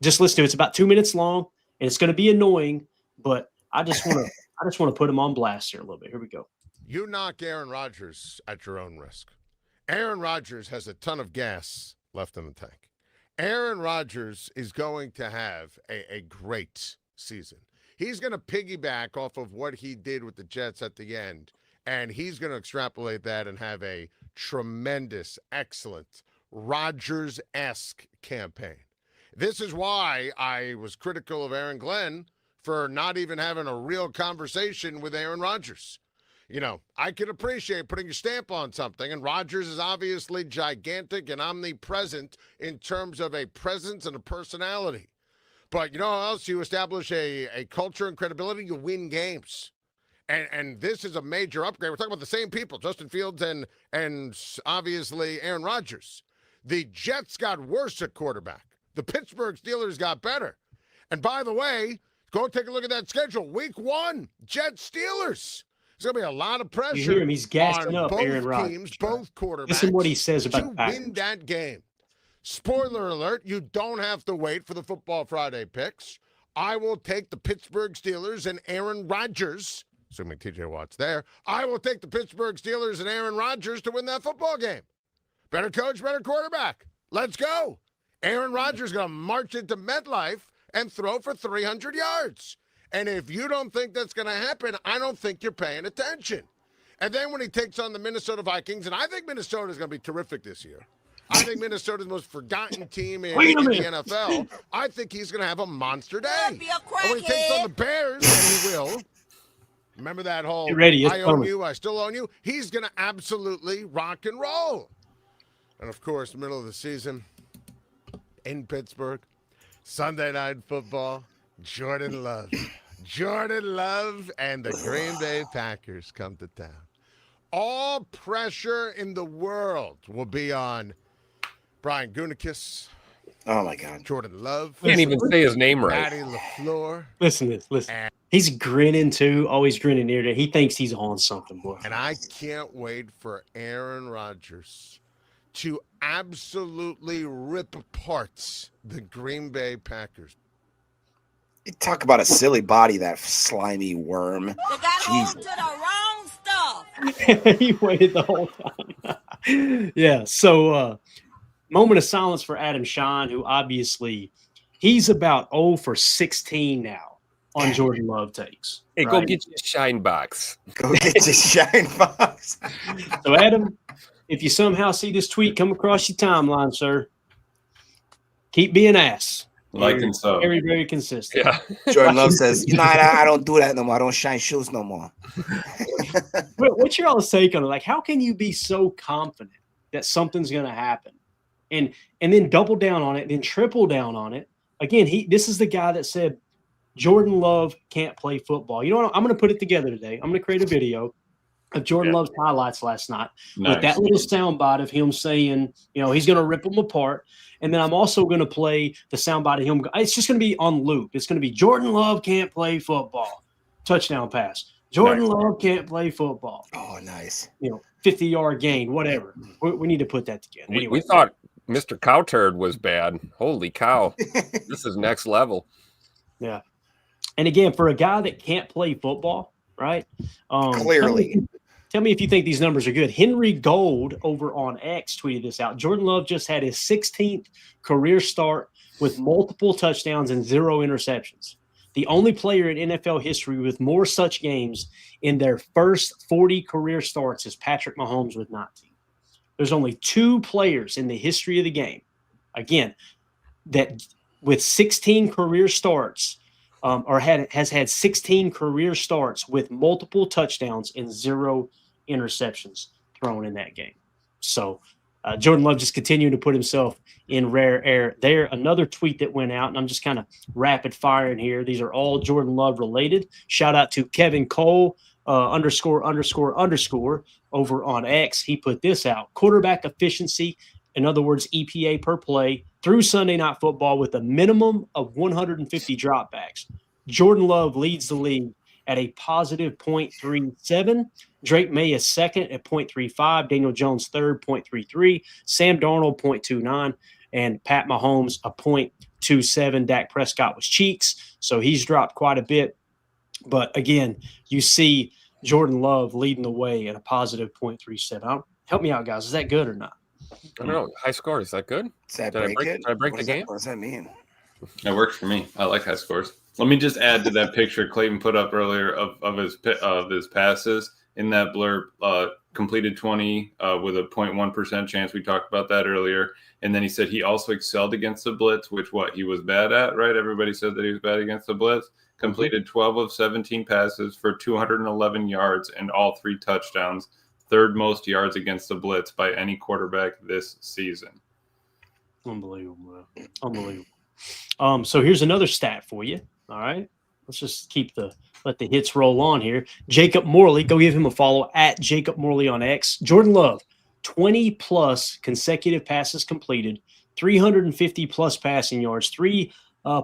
Just listen to it. It's about 2 minutes long, and it's going to be annoying, but I just want to put him on blast here a little bit. Here we go. You knock Aaron Rodgers at your own risk. Aaron Rodgers has a ton of gas left in the tank. Aaron Rodgers is going to have a great season. He's going to piggyback off of what he did with the Jets at the end, and he's going to extrapolate that and have a tremendous, excellent, Rodgers-esque campaign. This is why I was critical of Aaron Glenn for not even having a real conversation with Aaron Rodgers. You know, I can appreciate putting your stamp on something, and Rodgers is obviously gigantic and omnipresent in terms of a presence and a personality. But you know how else you establish a culture and credibility? You win games. And this is a major upgrade. We're talking about the same people, Justin Fields and obviously Aaron Rodgers. The Jets got worse at quarterback. The Pittsburgh Steelers got better. And by the way, go take a look at that schedule. Week 1, Jets-Steelers. There's going to be a lot of pressure. You hear him? He's gassing on up both Aaron Rodgers. teams, both quarterbacks. Listen what he says about the Packers. To win that game. Spoiler alert, you don't have to wait for the Football Friday picks. I will take the Pittsburgh Steelers and Aaron Rodgers, assuming TJ Watt's there. I will take the Pittsburgh Steelers and Aaron Rodgers to win that football game. Better coach, better quarterback. Let's go. Aaron Rodgers is going to march into MetLife and throw for 300 yards. And if you don't think that's going to happen, I don't think you're paying attention. And then when he takes on the Minnesota Vikings, and I think Minnesota is going to be terrific this year. I think Minnesota's the most forgotten team in the NFL. I think he's going to have a monster day. And when he takes on the Bears, and he will, remember that whole I own you, I still own you, he's going to absolutely rock and roll. And, of course, middle of the season in Pittsburgh, Sunday Night Football, Jordan Love. Jordan Love and the Green Bay Packers come to town. All pressure in the world will be on Brian Gutekunst. Oh, my God. Jordan Love. Can't even say his name right. Matty LaFleur. Listen to this. Listen. He's grinning, too. Always grinning near there. He thinks he's on something, boy. And I can't wait for Aaron Rodgers to absolutely rip apart the Green Bay Packers. You talk about a silly body, that slimy worm. They got on to the wrong stuff. He waited the whole time. Yeah, so moment of silence for Adam Shine, who obviously he's about 0 for 16 now on Jordan Love takes. Hey, right? go get your shine box. Go get your shine box. So, Adam, if you somehow see this tweet come across your timeline, sir, keep being ass. Like and so. Very, very consistent. Yeah. Jordan Love says, you know, I don't do that no more. I don't shine shoes no more. But what's your all's take on it? Like, how can you be so confident that something's going to happen and then double down on it, then triple down on it? Again, this is the guy that said Jordan Love can't play football. You know what? I'm going to put it together today. I'm going to create a video. of Jordan Love's highlights last night Nice. with that little soundbite of him saying, he's going to rip them apart. And then I'm also going to play the soundbite of him. It's just going to be on loop. It's going to be Jordan Love can't play football. Touchdown pass. Jordan Love can't play football. Oh, nice. 50-yard gain, whatever. We need to put that together. We Anyway. thought Mr. Cowturd was bad. Holy cow. This is next level. Yeah. And again, for a guy that can't play football, right? Clearly. Tell me if you think these numbers are good. Henry Gold over on X tweeted this out. Jordan Love just had his 16th career start with multiple touchdowns and 0 interceptions. The only player in NFL history with more such games in their first 40 career starts is Patrick Mahomes with 19. There's only 2 players in the history of the game, again, that with 16 career starts has had 16 career starts with multiple touchdowns and 0 interceptions thrown in that game. So Jordan Love just continuing to put himself in rare air there. Another tweet that went out, and I'm just kind of rapid firing here. These are all Jordan Love related. Shout out to Kevin Cole ___ over on X. He put this out. Quarterback efficiency, in other words, EPA per play, through Sunday Night Football with a minimum of 150 dropbacks. Jordan Love leads the league at a positive 0.37. Drake May is second at 0.35. Daniel Jones third, 0.33. Sam Darnold, 0.29. And Pat Mahomes, a 0.27. Dak Prescott was cheeks, so he's dropped quite a bit. But again, you see Jordan Love leading the way at a positive 0.37. Help me out, guys. Is that good or not? I don't know. High score. Is that good? Did I break the game? What does that mean? That works for me. I like high scores. Let me just add to that picture Clayton put up earlier of his passes in that blurb. Completed 20 with a 0.1% chance. We talked about that earlier. And then he said he also excelled against the blitz, which he was bad at, right? Everybody said that he was bad against the blitz. Completed 12 of 17 passes for 211 yards and all 3 touchdowns. Third most yards against the blitz by any quarterback this season. Unbelievable. So here's another stat for you. All right. Let's just let the hits roll on here. Jacob Morley, go give him a follow at Jacob Morley on X. Jordan Love, 20 plus consecutive passes completed, 350 plus passing yards, 3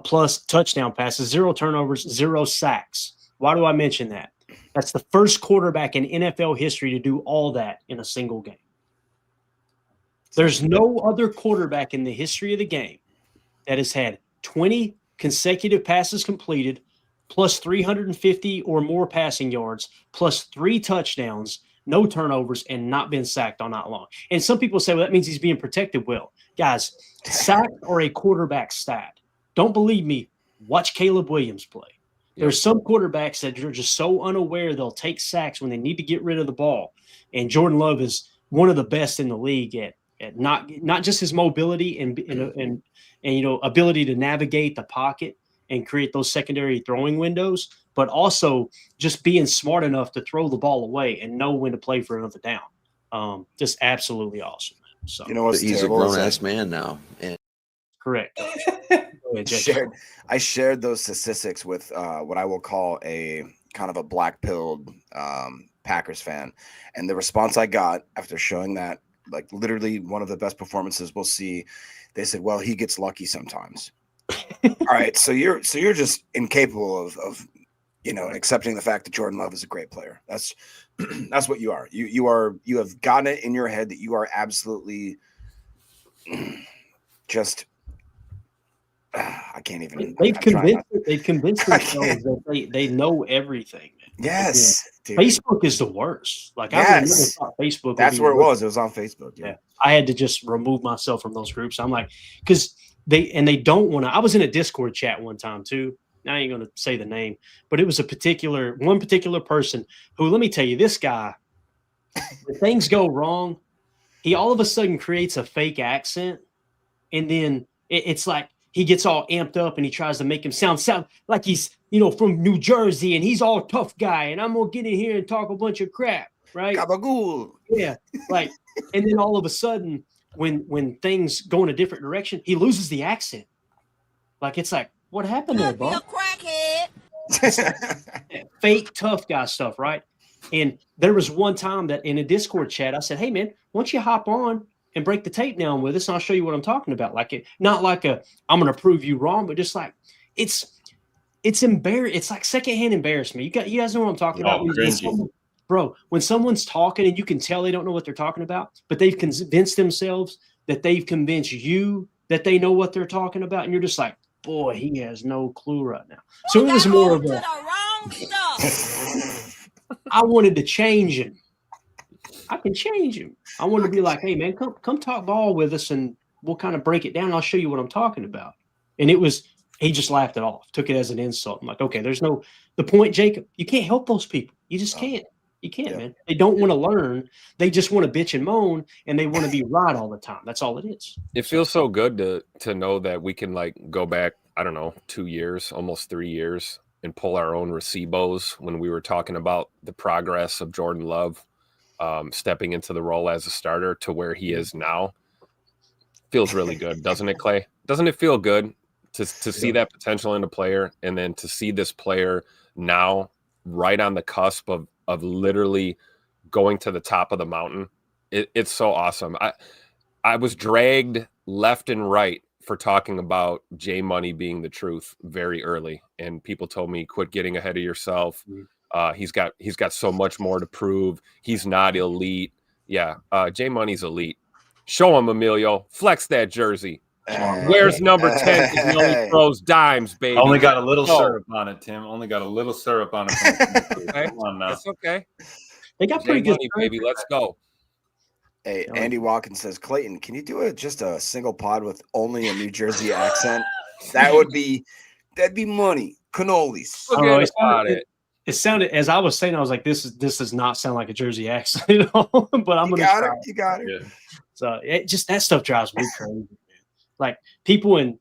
plus touchdown passes, 0 turnovers, 0 sacks. Why do I mention that? That's the first quarterback in NFL history to do all that in a single game. There's no other quarterback in the history of the game that has had 20 consecutive passes completed, plus 350 or more passing yards, plus 3 touchdowns, no turnovers, and not been sacked all night long. And some people say, well, that means he's being protected well. Guys, sacks are a quarterback stat. Don't believe me? Watch Caleb Williams play. There's some quarterbacks that are just so unaware they'll take sacks when they need to get rid of the ball. And Jordan Love is one of the best in the league at not just his mobility and ability to navigate the pocket and create those secondary throwing windows, but also just being smart enough to throw the ball away and know when to play for another down. Just absolutely awesome. So he's a grown-ass man now. And correct. I shared those statistics with what I will call a kind of a black-pilled Packers fan, and the response I got after showing that, like literally one of the best performances we'll see, they said, "Well, he gets lucky sometimes." All right, so you're just incapable of accepting the fact that Jordan Love is a great player. That's what you are. You have gotten it in your head that you are absolutely just. I can't even. They've convinced themselves that they know everything. Yes, dude. Facebook is the worst. Like, I never thought Facebook. That's where it was. It was on Facebook. Yeah. I had to just remove myself from those groups. I'm like, because they don't want to. I was in a Discord chat one time too. I ain't going to say the name, but it was one particular person who, let me tell you, this guy, when things go wrong, he all of a sudden creates a fake accent, and then it's like he gets all amped up and he tries to make him sound like he's, from New Jersey and he's all tough guy and I'm going to get in here and talk a bunch of crap, right? Gabagool. Yeah. Like, and then all of a sudden when things go in a different direction, he loses the accent. Like, it's like, what happened there, bro? Crackhead. Fake tough guy stuff, right? And there was one time that in a Discord chat, I said, hey, man, why don't you hop on and break the tape down with us, and I'll show you what I'm talking about. Like not like I'm going to prove you wrong, but just like it's embarrassing. It's like secondhand embarrassment. You guys know what I'm talking about? When someone's talking and you can tell they don't know what they're talking about, but they've convinced themselves that they've convinced you that they know what they're talking about, and you're just like, boy, he has no clue right now. So it was more of a I wanted to change him. I can change him. I wanted to be like, hey, man, come talk ball with us, and we'll kind of break it down. I'll show you what I'm talking about. And he just laughed it off, took it as an insult. I'm like, okay, the point, Jacob, you can't help those people. You just can't. You can't, man. They don't want to learn. They just want to bitch and moan, and they want to be right all the time. That's all it is. It feels so good to know that we can like go back, I don't know, 2 years, almost 3 years, and pull our own recibos when we were talking about the progress of Jordan Love stepping into the role as a starter to where he is now. Feels really good, doesn't it, Clay? Doesn't it feel good to see that potential in a player, and then to see this player now right on the cusp of literally going to the top of the mountain? It's so awesome. I was dragged left and right for talking about J Money being the truth very early, and people told me, quit getting ahead of yourself. He's got so much more to prove. He's not elite. Yeah, J Money's elite. Show him, Emilio. Flex that jersey. Where's number 10? He only throws dimes, baby. Only got a little syrup on it, Tim. Only got a little syrup on it. Okay. Come on now. That's okay. They got pretty good, baby. Let's go. Hey, Andy Watkins says, Clayton, can you do just a single pod with only a New Jersey accent? That'd be money. Cannolis. It sounded, as I was saying, I was like, this does not sound like a Jersey accent at all. But I'm gonna try. You got it. Yeah. So that stuff drives me crazy. Like people in,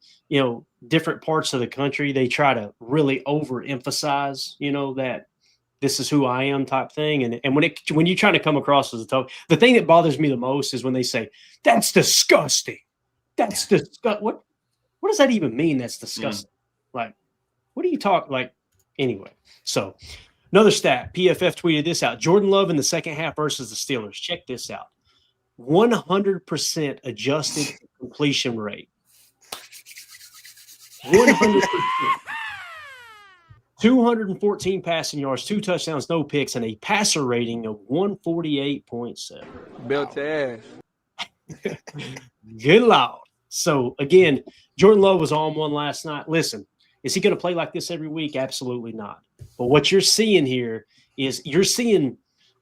different parts of the country, they try to really overemphasize, that this is who I am type thing. And when you try to come across as a tough, the thing that bothers me the most is when they say, that's disgusting. That's disgusting. What does that even mean? That's disgusting. Like, what are you talking like? Anyway, so another stat, PFF tweeted this out. Jordan Love in the second half versus the Steelers. Check this out. 100% adjusted completion rate. 100%. 214 passing yards, 2 touchdowns, no picks, and a passer rating of 148.7. Built to ass. Good Lord. So, again, Jordan Love was on one last night. Listen, is he going to play like this every week? Absolutely not. But what you're seeing here is you're seeing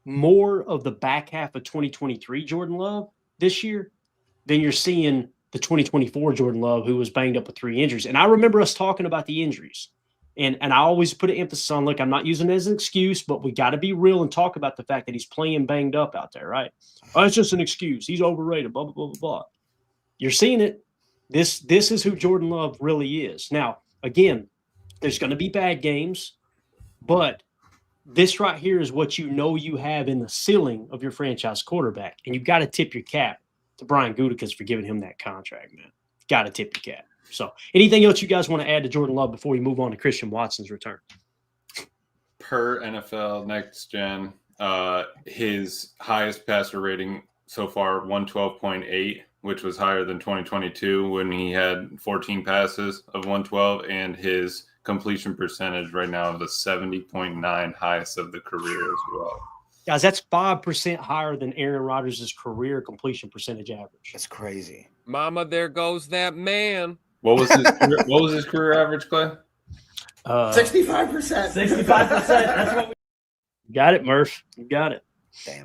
more of the back half of 2023 Jordan Love this year than you're seeing the 2024 Jordan Love, who was banged up with 3 injuries. And I remember us talking about the injuries. And I always put an emphasis on, look, I'm not using it as an excuse, but we got to be real and talk about the fact that he's playing banged up out there, right? Oh, it's just an excuse. He's overrated, blah, blah, blah, blah, blah. You're seeing it. This is who Jordan Love really is. Now, again, there's going to be bad games, but this right here is what you have in the ceiling of your franchise quarterback. And you've got to tip your cap to Brian Gutekunst for giving him that contract, man. Got to tip your cap. So anything else you guys want to add to Jordan Love before we move on to Christian Watson's return? Per NFL Next Gen, his highest passer rating so far, 112.8, which was higher than 2022 when he had 14 passes of 112, and his completion percentage right now of the 70.9, highest of the career as well. Guys, that's 5% higher than Aaron Rodgers' career completion percentage average. That's crazy. Mama, there goes that man. What was his career average, Clay? 65%. 65%. That's what we got it, Murph. You got it.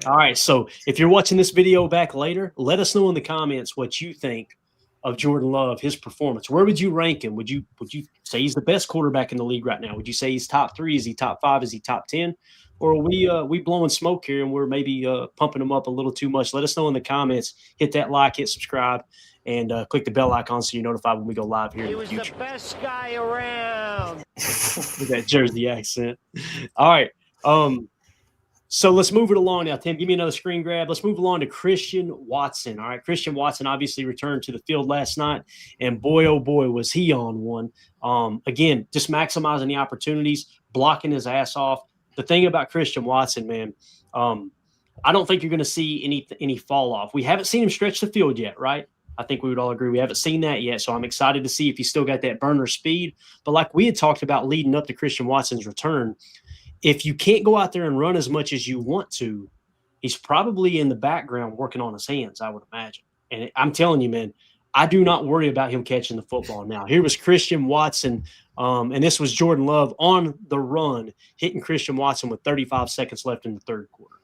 All right. So if you're watching this video back later, let us know in the comments what you think of Jordan Love, his performance. Where would you rank him? Would you say he's the best quarterback in the league right now? Would you say he's top 3? Is he top 5? Is he top 10? Or are we blowing smoke here and we're maybe pumping him up a little too much? Let us know in the comments. Hit that like, hit subscribe, and click the bell icon so you're notified when we go live here in the future. He was the best guy around. With that Jersey accent. All right. So let's move it along now. Tim, give me another screen grab. Let's move along to Christian Watson. All right. Christian Watson obviously returned to the field last night, and boy, oh boy, was he on one. Again, just maximizing the opportunities, blocking his ass off, the thing about Christian Watson, man, I don't think you're going to see any fall off. We haven't seen him stretch the field yet, right? I think we would all agree we haven't seen that yet. So I'm excited to see if he's still got that burner speed. But like we had talked about leading up to Christian Watson's return, if you can't go out there and run as much as you want to, he's probably in the background working on his hands, I would imagine. And I'm telling you, man, I do not worry about him catching the football now. Here was Christian Watson, and this was Jordan Love on the run, hitting Christian Watson with 35 seconds left in the third quarter.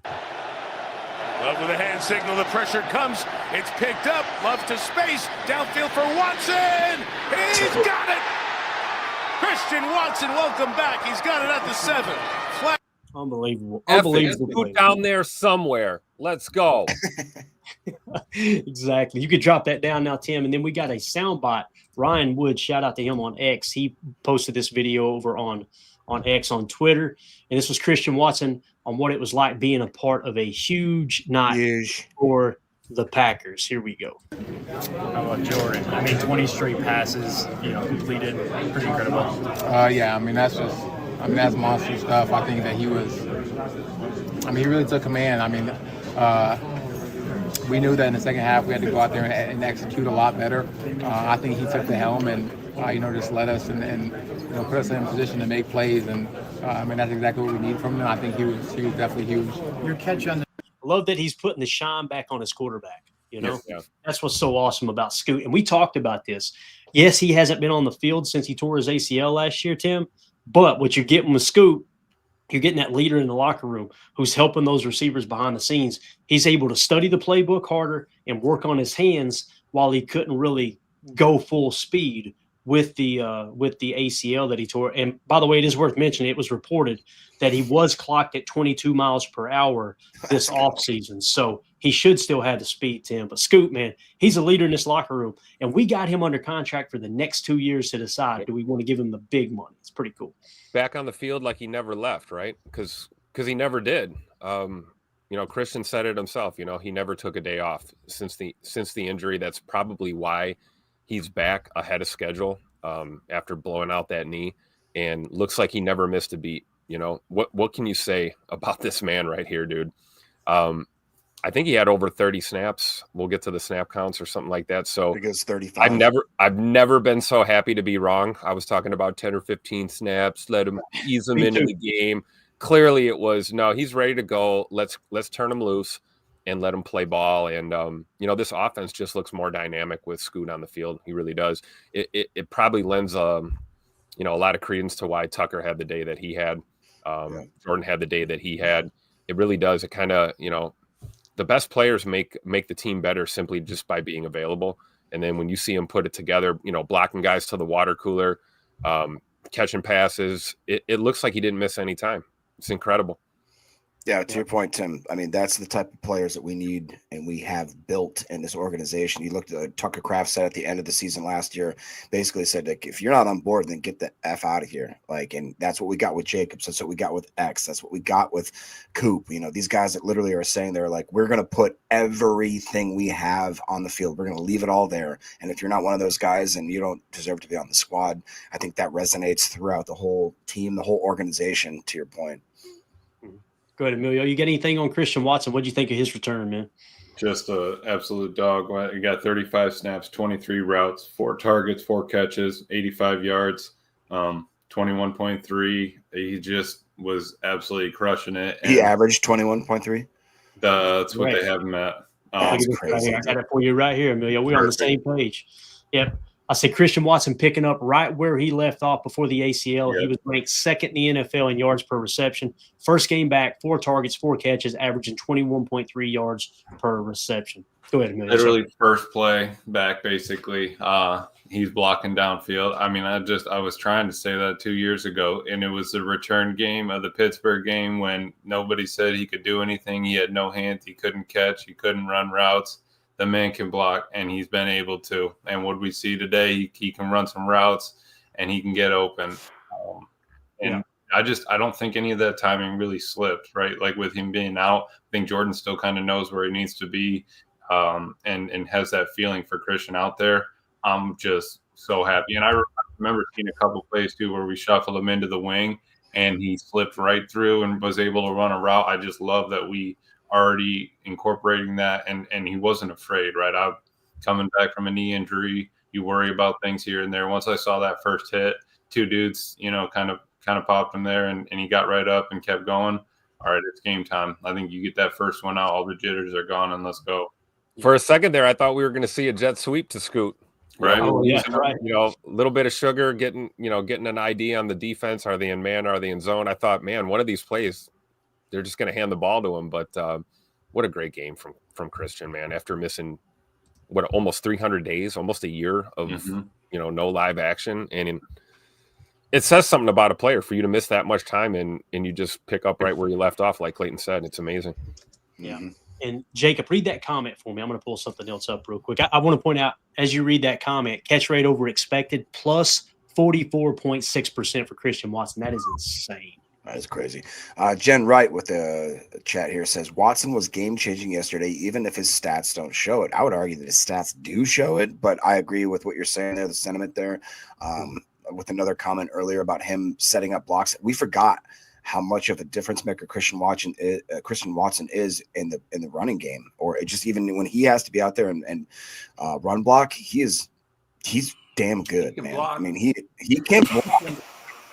Love with a hand signal. The pressure comes. It's picked up. Love to space. Downfield for Watson. He's got it. Christian Watson, welcome back. He's got it at the 7. Flat. Unbelievable. Unbelievable. Down there somewhere. Let's go. Exactly. You could drop that down now, Tim. And then we got a soundbite. Ryan Wood, shout out to him on X. He posted this video over on X on Twitter. And this was Christian Watson on what it was like being a part of a huge night for the Packers. Here we go. How about Jordan? I mean, 20 straight passes, completed. Pretty incredible. Yeah, I mean, that's monster stuff. I think that he really took command. I mean, we knew that in the second half we had to go out there and execute a lot better. I think he took the helm and, just led us and put us in a position to make plays. And, that's exactly what we need from him. I think he was definitely huge. Your catch on I love that he's putting the shine back on his quarterback. Yeah. That's what's so awesome about Scoot. And we talked about this. Yes, he hasn't been on the field since he tore his ACL last year, Tim. But what you're getting with Scoot, you're getting that leader in the locker room who's helping those receivers behind the scenes. He's able to study the playbook harder and work on his hands while he couldn't really go full speed with the ACL that he tore. And by the way, it is worth mentioning, it was reported that he was clocked at 22 miles per hour this offseason. So he should still have the speed, Tim. But Scoot, man, he's a leader in this locker room. And we got him under contract for the next 2 years to decide, do we want to give him the big money? It's pretty cool. Back on the field like he never left, right? Because he never did. Christian said it himself. He never took a day off since the injury. That's probably why he's back ahead of schedule after blowing out that knee, and looks like he never missed a beat. What can you say about this man right here, dude? I think he had over 30 snaps. We'll get to the snap counts or something like that. So it goes 35. I've never been so happy to be wrong. I was talking about 10 or 15 snaps, let him ease him into the game. Clearly it was, no, he's ready to go. Let's turn him loose and let him play ball. And, this offense just looks more dynamic with Scoot on the field. He really does. It probably lends, a lot of credence to why Tucker had the day that he had. Jordan had the day that he had. It really does. It kind of, the best players make the team better simply just by being available. And then when you see him put it together, blocking guys to the water cooler, catching passes, it looks like he didn't miss any time. It's incredible. Yeah, to your point, Tim, I mean, that's the type of players that we need and we have built in this organization. You looked at Tucker Kraft said at the end of the season last year, basically said, like, if you're not on board, then get the F out of here. And that's what we got with Jacobs. That's what we got with X. That's what we got with Coop. These guys that literally are saying, they're like, we're going to put everything we have on the field. We're going to leave it all there. And if you're not one of those guys and you don't deserve to be on the squad, I think that resonates throughout the whole team, the whole organization, to your point. Go ahead, Emilio. You get anything on Christian Watson? What do you think of his return, man? Just an absolute dog. He got 35 snaps, 23 routes, 4 targets, 4 catches, 85 yards, 21.3. He just was absolutely crushing it. And he averaged 21.3? That's what they have him at. That's crazy. I got it for you right here, Emilio. We're on the same page. Yep. I say Christian Watson picking up right where he left off before the ACL. Yep. He was ranked second in the NFL in yards per reception. First game back, 4 targets, 4 catches, averaging 21.3 yards per reception. Go ahead, Emilio. Literally first play back, basically. He's blocking downfield. I mean, I was trying to say that 2 years ago, and it was the return game of the Pittsburgh game when nobody said he could do anything. He had no hands. He couldn't catch. He couldn't run routes. The man can block, and he's been able to. And what we see today, he can run some routes, and he can get open. I don't think any of that timing really slipped, right? Like with him being out, I think Jordan still kind of knows where he needs to be and has that feeling for Christian out there. I'm just so happy. And I remember seeing a couple plays, too, where we shuffled him into the wing, and he slipped right through and was able to run a route. I just love that we already incorporating that, and he wasn't afraid, right? I'm coming back from a knee injury. You worry about things here and there. Once I saw that first hit, two dudes, kind of popped him there, and he got right up and kept going. All right, it's game time. I think you get that first one out, all the jitters are gone, and let's go. For a second there, I thought we were going to see a jet sweep to Scoot. Right. Oh, yeah, right. A little bit of sugar, getting an ID on the defense. Are they in man? Are they in zone? I thought, man, one of these plays, they're just going to hand the ball to him. But what a great game from Christian, man. After missing almost 300 days, almost a year of no live action, and it says something about a player for you to miss that much time and you just pick up right where you left off, like Clayton said. It's amazing. Yeah. And Jacob, read that comment for me. I'm going to pull something else up real quick. I want to point out, as you read that comment, catch rate over expected plus 44.6% for Christian Watson. That is insane. That is crazy. Jen Wright with the chat here says Watson was game-changing yesterday, even if his stats don't show it. I would argue that his stats do show it, but I agree with what you're saying there, the sentiment there. With another comment earlier about him setting up blocks, we forgot how much of a difference maker Christian Watson is in the running game, or just even when he has to be out there and run block, he's damn good, man. Block. I mean, he can block.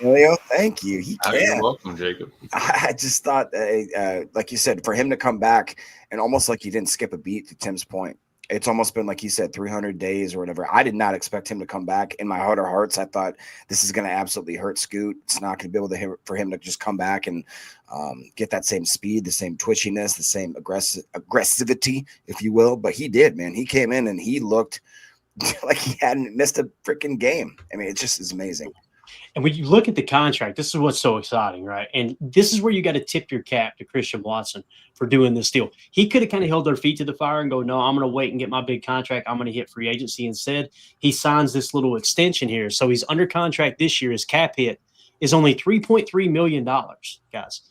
Elio, thank you. He can. You're welcome, Jacob. I just thought, like you said, for him to come back and almost like he didn't skip a beat, to Tim's point. It's almost been, like he said, 300 days or whatever. I did not expect him to come back. In my heart of hearts, I thought this is going to absolutely hurt Scoot. It's not going to be able to for him to just come back and get that same speed, the same twitchiness, the same aggressivity, if you will. But he did, man. He came in and he looked like he hadn't missed a freaking game. I mean, it just is amazing. And when you look at the contract, this is what's so exciting, right? And this is where you got to tip your cap to Christian Watson for doing this deal. He could have kind of held their feet to the fire and go, no, I'm going to wait and get my big contract. I'm going to hit free agency. Instead, he signs this little extension here. So he's under contract this year. His cap hit is only $3.3 million, guys.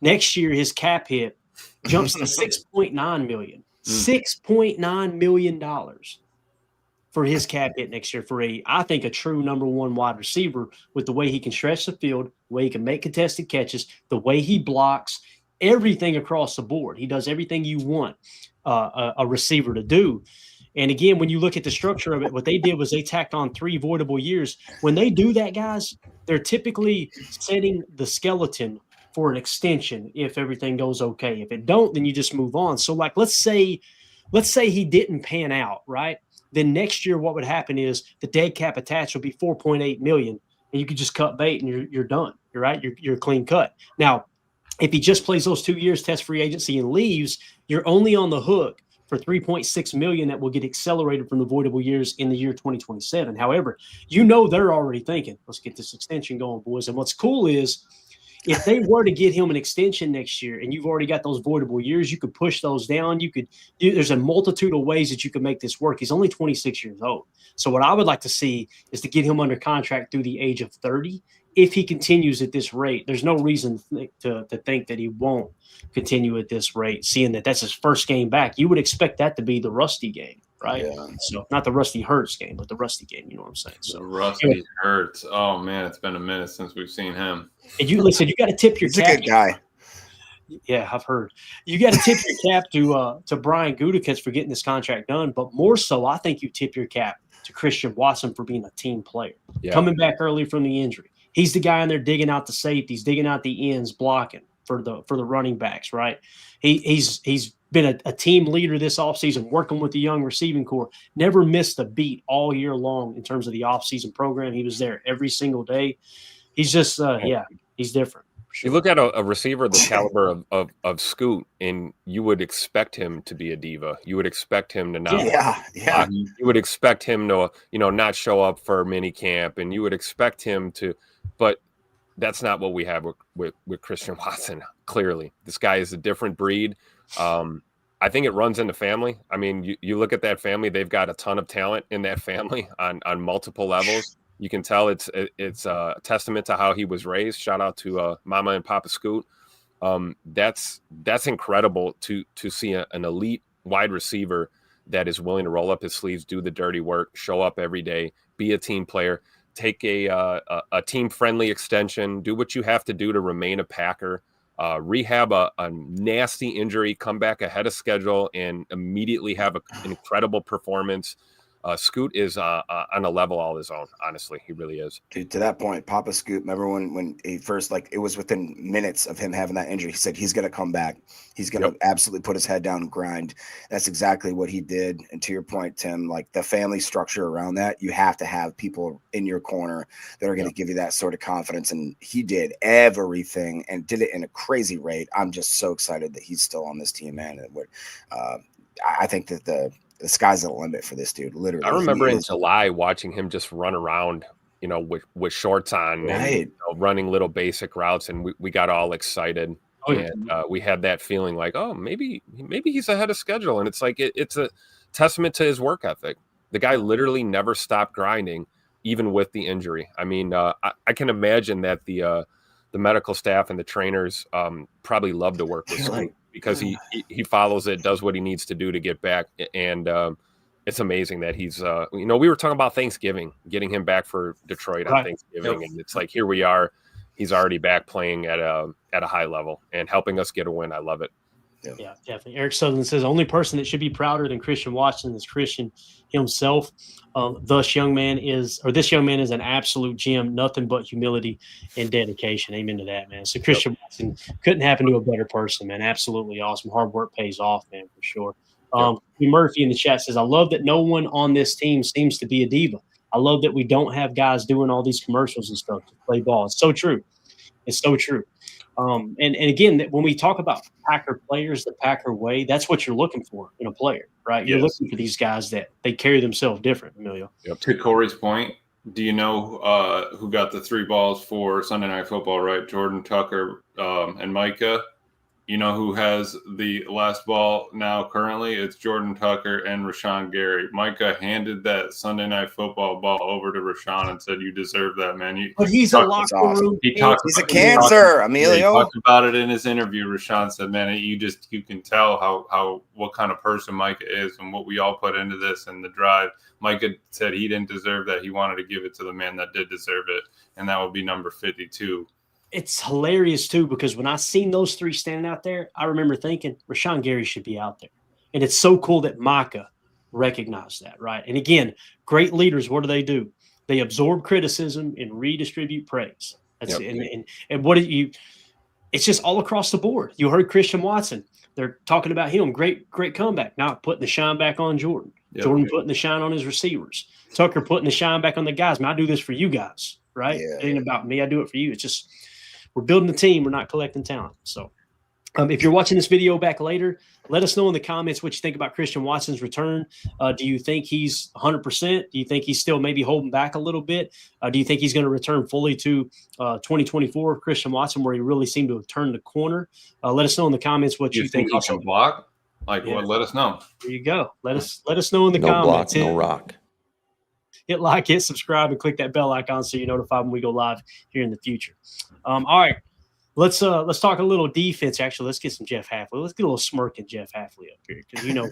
Next year, his cap hit jumps to $6.9 million. $6.9 million for his cap hit next year for I think a true number one wide receiver with the way he can stretch the field, the way he can make contested catches, the way he blocks, everything across the board. He does everything you want a receiver to do. And again, when you look at the structure of it, what they did was they tacked on 3 voidable years. When they do that, guys, they're typically setting the skeleton for an extension if everything goes okay. If it don't, then you just move on. So like, let's say he didn't pan out, right? Then next year, what would happen is the dead cap attached will be $4.8 million, and you could just cut bait and you're done. You're right. You're clean cut. Now, if he just plays those 2 years, test free agency, and leaves, you're only on the hook for $3.6 million that will get accelerated from the voidable years in the year 2027. However, they're already thinking, let's get this extension going, boys. And what's cool is, if they were to get him an extension next year and you've already got those voidable years, you could push those down. There's a multitude of ways that you can make this work. He's only 26 years old. So what I would like to see is to get him under contract through the age of 30. If he continues at this rate, there's no reason to think that he won't continue at this rate, seeing that that's his first game back. You would expect that to be the rusty game, right? Yeah. So not the Rusty Hurts game, but the rusty game. You know what I'm saying? So Rusty Hurts. Oh man, it's been a minute since we've seen him. And you listen, you got to tip your cap. He's a good guy. Yeah, I've heard. You got to tip your cap to Brian Gutekunst for getting this contract done, but more so, I think you tip your cap to Christian Watson for being a team player, coming back early from the injury. He's the guy in there digging out the safeties, digging out the ends, blocking for the running backs, right? He's been a team leader this offseason, working with the young receiving corps. Never missed a beat all year long in terms of the offseason program. He was there every single day. He's just, he's different. Sure. You look at a receiver the caliber of Scoot, and you would expect him to be a diva. You would expect him to not. Yeah. You would expect him to, not show up for mini camp, and you would expect him to, but that's not what we have with Christian Watson. Clearly, this guy is a different breed. I think it runs in the family. I mean, you look at that family; they've got a ton of talent in that family on multiple levels. You can tell it's a testament to how he was raised. Shout out to Mama and Papa Scoot. That's incredible to see an elite wide receiver that is willing to roll up his sleeves, do the dirty work, show up every day, be a team player. take a team-friendly extension, do what you have to do to remain a Packer, rehab a nasty injury, come back ahead of schedule, and immediately have an incredible performance. Scoot is on a level all his own. Honestly, he really is. Dude, to that point, Papa Scoot, remember when he first, like, it was within minutes of him having that injury, he said he's going to come back. He's going to absolutely put his head down and grind. That's exactly what he did. And to your point, Tim, like the family structure around that, you have to have people in your corner that are going to give you that sort of confidence. And he did everything and did it in a crazy rate. I'm just so excited that he's still on this team, man. And I think that the sky's the limit for this dude. Literally, I remember in July watching him just run around, with shorts on, and running little basic routes, and we got all excited. And we had that feeling like, oh, maybe he's ahead of schedule. And it's like it's a testament to his work ethic. The guy literally never stopped grinding, even with the injury. I mean, I can imagine that the medical staff and the trainers probably love to work with Scoot, because he follows it, does what he needs to do to get back. And it's amazing that he's, we were talking about Thanksgiving, getting him back for Detroit on Thanksgiving. And it's like, here we are. He's already back playing at a high level and helping us get a win. I love it. Yeah, definitely. Eric Sutherland says, only person that should be prouder than Christian Watson is Christian himself. This young man is an absolute gem, nothing but humility and dedication. Amen to that, man. So Christian Watson couldn't happen to a better person, man. Absolutely awesome. Hard work pays off, man, for sure. Murphy in the chat says, I love that no one on this team seems to be a diva. I love that we don't have guys doing all these commercials and stuff to play ball. It's so true. It's so true. And again, when we talk about Packer players, the Packer way, that's what you're looking for in a player, right? You're looking for these guys that they carry themselves different, Emilio. To Corey's point, do you know who got the 3 balls for Sunday Night Football, right? Jordan Tucker and Micah. You know who has the last ball now currently? It's Jordan Tucker and Rashawn Gary. Micah handed that Sunday Night Football ball over to Rashawn and said, you deserve that, man. But he's a locker room. He's a cancer, Emilio. He talked about it in his interview. Rashawn said, man, you can tell what kind of person Micah is and what we all put into this and the drive. Micah said he didn't deserve that. He wanted to give it to the man that did deserve it, and that would be number 52. It's hilarious, too, because when I seen those 3 standing out there, I remember thinking Rashawn Gary should be out there. And it's so cool that Micah recognized that, right? And again, great leaders, what do? They absorb criticism and redistribute praise. That's and what it's just all across the board. You heard Christian Watson. They're talking about him. Great comeback. Now putting the shine back on Jordan. Jordan putting the shine on his receivers. Tucker putting the shine back on the guys. Man, I do this for you guys, right? It ain't about me. I do it for you. It's just we're building a team. We're not collecting talent. So if you're watching this video back later, let us know in the comments what you think about Christian Watson's return. Do you think he's 100%? Do you think he's still maybe holding back a little bit? Do you think he's going to return fully to 2024 Christian Watson, where he really seemed to have turned the corner? Let us know in the comments what you think. He can block? Well, let us know. There you go. Let us know in the comments. No rock. Hit like, hit subscribe, and click that bell icon so you're notified when we go live here in the future. All right, let's talk a little defense. Actually, let's get some Jeff Hafley. Let's get a little smirking Jeff Hafley up here, because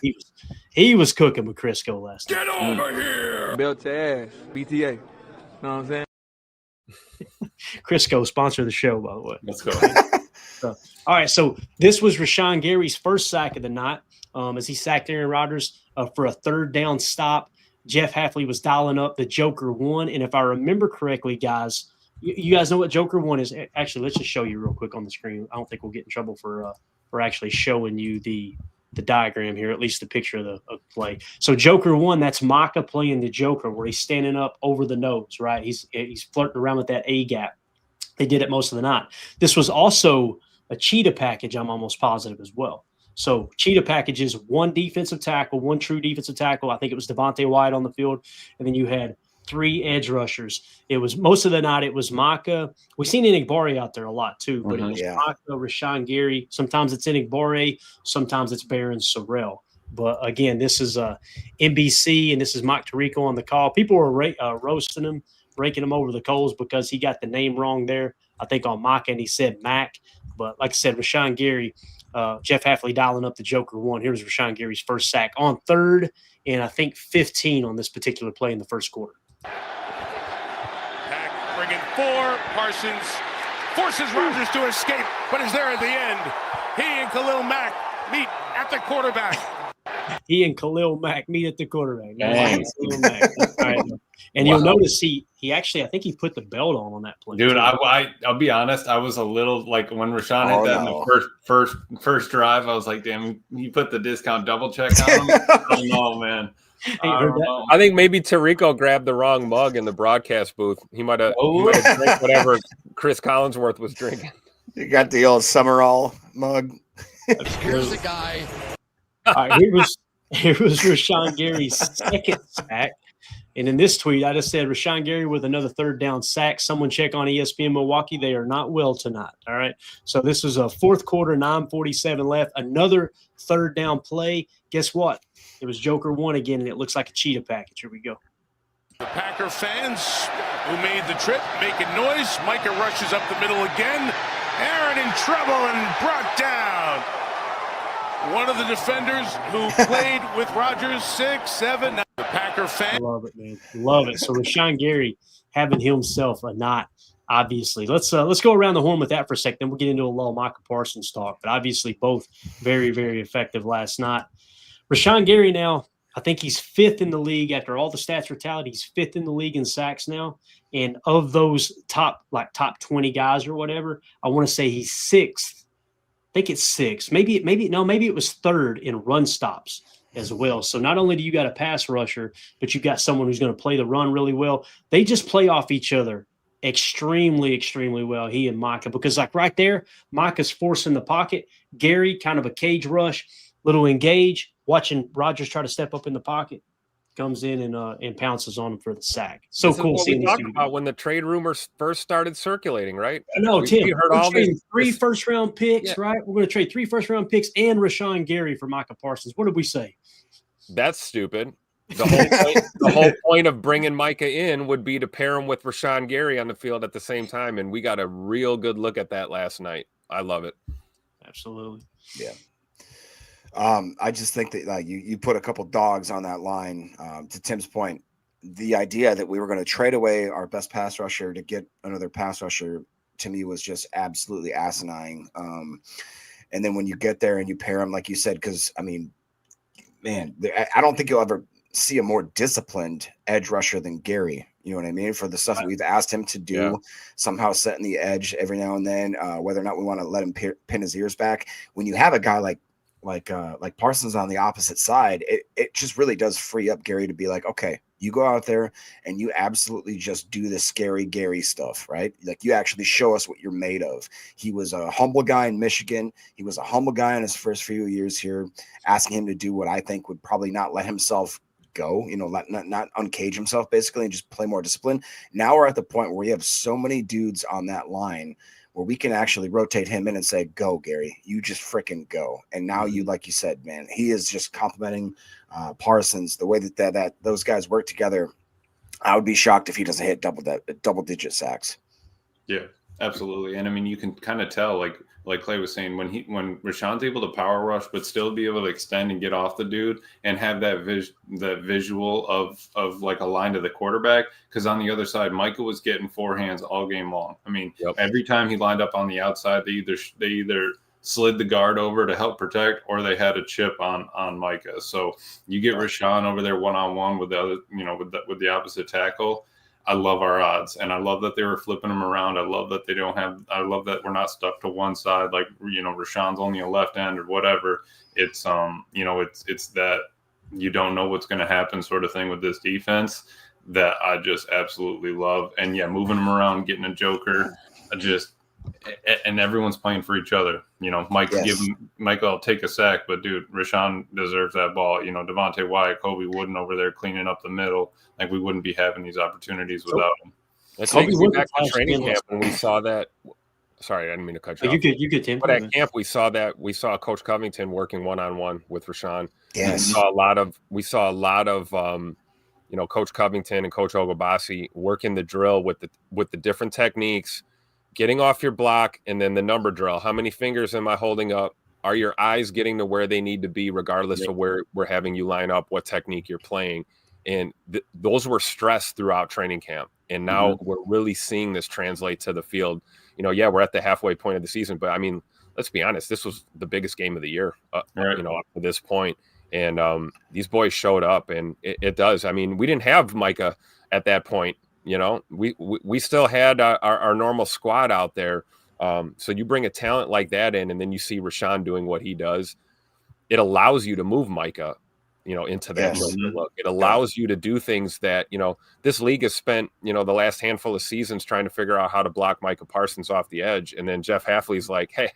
he was cooking with Crisco last night. Get over here! Belt to ass, BTA. Know what I'm saying? Crisco sponsor the show, by the way. Let's go. All right, so this was Rashawn Gary's first sack of the night, as he sacked Aaron Rodgers for a 3rd down stop. Jeff Hafley was dialing up the Joker 1, and if I remember correctly, guys, you guys know what Joker 1 is. Actually, let's just show you real quick on the screen. I don't think we'll get in trouble for actually showing you the diagram here, at least the picture of the play. So Joker 1, that's Micah playing the Joker, where he's standing up over the nose, right? He's flirting around with that A gap. They did it most of the night. This was also a cheetah package, I'm almost positive, as well. So cheetah package is 1 defensive tackle, 1 true defensive tackle. I think it was Devontae White on the field. And then you had 3 edge rushers. It was most of the night. It was Micah. We've seen Enigbare out there a lot too, but it was Micah, Rashawn Gary. Sometimes it's Enigbare. Sometimes it's Baron Sorrell. But again, this is NBC, and this is Mike Tirico on the call. People were roasting him, raking him over the coals because he got the name wrong there, I think, on Micah, and he said Mac. But like I said, Rashawn Gary, Jeff Hafley dialing up the Joker 1. Here's Rashawn Gary's first sack on 3rd and I think 15 on this particular play in the first quarter. and 4. Parsons forces Rodgers to escape, but is there at the end. He and Khalil Mack meet at the quarterback. He and Khalil Mack meet at the quarterback. Dang. Khalil Mack. Right. And you'll notice he actually, I think he put the belt on that play. Dude, too. I'll be honest. I was a little like when Rashawn hit that in the first drive. I was like, damn, he put the discount double check on him. Oh no, man. I think maybe Tirico grabbed the wrong mug in the broadcast booth. He might have drank whatever Chris Collinsworth was drinking. You got the old Summerall mug. Here's the guy. All right, here was Rashawn Gary's second sack. And in this tweet, I just said Rashawn Gary with another third down sack. Someone check on ESPN Milwaukee. They are not well tonight. All right. So this was a fourth quarter, 9:47 left. Another third down play. Guess what? It was Joker 1 again, and it looks like a cheetah package. Here we go. The Packer fans who made the trip making noise. Micah rushes up the middle again. Aaron in trouble and brought down. One of the defenders who played with Rodgers 6, 7. Now the Packer fan. Love it, man. Love it. So Rashawn Gary having himself a night, obviously. Let's go around the horn with that for a second. Then we'll get into a little Micah Parsons talk. But obviously both very, very effective last night. Rashawn Gary now, I think he's 5th in the league after all the stats were tallied. He's 5th in the league in sacks now. And of those top 20 guys or whatever, I want to say he's 6th. I think it's 6. Maybe it was 3rd in run stops as well. So not only do you got a pass rusher, but you've got someone who's going to play the run really well. They just play off each other extremely, extremely well, he and Micah, because like right there, Micah's forcing the pocket. Gary, kind of a cage rush, little engage, watching Rodgers try to step up in the pocket, comes in and pounces on him for the sack. So this cool is what seeing we this talked about when the trade rumors first started circulating, right? No, Tim, we heard we're all trading this. 3 first-round picks, right? We're going to trade 3 first-round picks and Rashawn Gary for Micah Parsons. What did we say? That's stupid. The whole point of bringing Micah in would be to pair him with Rashawn Gary on the field at the same time, and we got a real good look at that last night. I love it. Absolutely. Yeah. I just think that like you put a couple dogs on that line. To Tim's point, the idea that we were going to trade away our best pass rusher to get another pass rusher to me was just absolutely asinine. And then when you get there and you pair him, like you said, because I mean, man, I don't think you'll ever see a more disciplined edge rusher than Gary. You know what I mean? For the stuff that we've asked him to do, somehow setting the edge every now and then, whether or not we want to let him pin his ears back. When you have a guy like Parsons on the opposite side, it just really does free up Gary to be like, okay, you go out there and you absolutely just do the scary Gary stuff, right? Like you actually show us what you're made of. He was a humble guy in Michigan. He was a humble guy in his first few years here. Asking him to do what I think would probably not let himself go, not uncage himself basically and just play more discipline. Now we're at the point where we have so many dudes on that line where we can actually rotate him in and say, go, Gary, you just freaking go. And now you, like you said, man, he is just complimenting Parsons, the way that those guys work together. I would be shocked if he doesn't hit double-digit sacks. Yeah, absolutely. And I mean, you can kind of tell, like Clay was saying, when Rashawn's able to power rush, but still be able to extend and get off the dude and have that visual of like a line to the quarterback. Because on the other side, Micah was getting 4 hands all game long. I mean, every time he lined up on the outside, they either slid the guard over to help protect, or they had a chip on Micah. So you get Rashawn over there one-on-one with the other, with the opposite tackle. I love our odds, and I love that they were flipping them around. I love that I love that we're not stuck to one side, like, Rashawn's only a left end or whatever. It's, it's that you don't know what's going to happen sort of thing with this defense that I just absolutely love. And yeah, moving them around, getting a joker, and everyone's playing for each other. Michael will take a sack, but dude, Rashawn deserves that ball. Devontae Wyatt, Kobe Wooden over there cleaning up the middle. Like, we wouldn't be having these opportunities without him. Let's take me back to training camp when we saw that. Sorry, I didn't mean to cut you off. You could, Tim. But at camp, we saw Coach Covington working one-on-one with Rashawn. Yes. We saw a lot of Coach Covington and Coach Ogabasi working the drill with the different techniques, getting off your block, and then the number drill. How many fingers am I holding up? Are your eyes getting to where they need to be, regardless of where we're having you line up, what technique you're playing? And those were stressed throughout training camp. And now we're really seeing this translate to the field. You know, yeah, we're at the halfway point of the season, but I mean, let's be honest, this was the biggest game of the year, you know, up to this point. And these boys showed up, and it does. I mean, we didn't have Micah at that point. You know, we still had our normal squad out there. So you bring a talent like that in, and then you see Rashawn doing what he does. It allows you to move Micah, you know, into that look. It allows you to do things that, you know, this league has spent, you know, the last handful of seasons trying to figure out how to block Micah Parsons off the edge. And then Jeff Hafley's like, hey,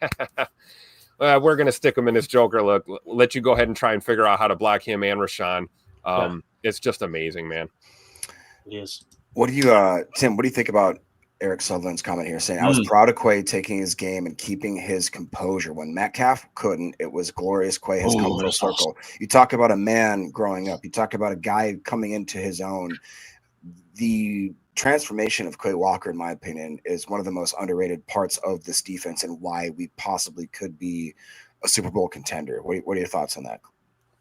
we're going to stick him in this Joker look. Let you go ahead and try and figure out how to block him and Rashawn. It's just amazing, man. It is. What do you, Tim, what do you think about Eric Sutherland's comment here saying, I was proud of Quay taking his game and keeping his composure. When Metcalf couldn't, it was glorious. Quay has come full circle. You talk about a man growing up. You talk about a guy coming into his own. The transformation of Quay Walker, in my opinion, is one of the most underrated parts of this defense and why we possibly could be a Super Bowl contender. What are your thoughts on that?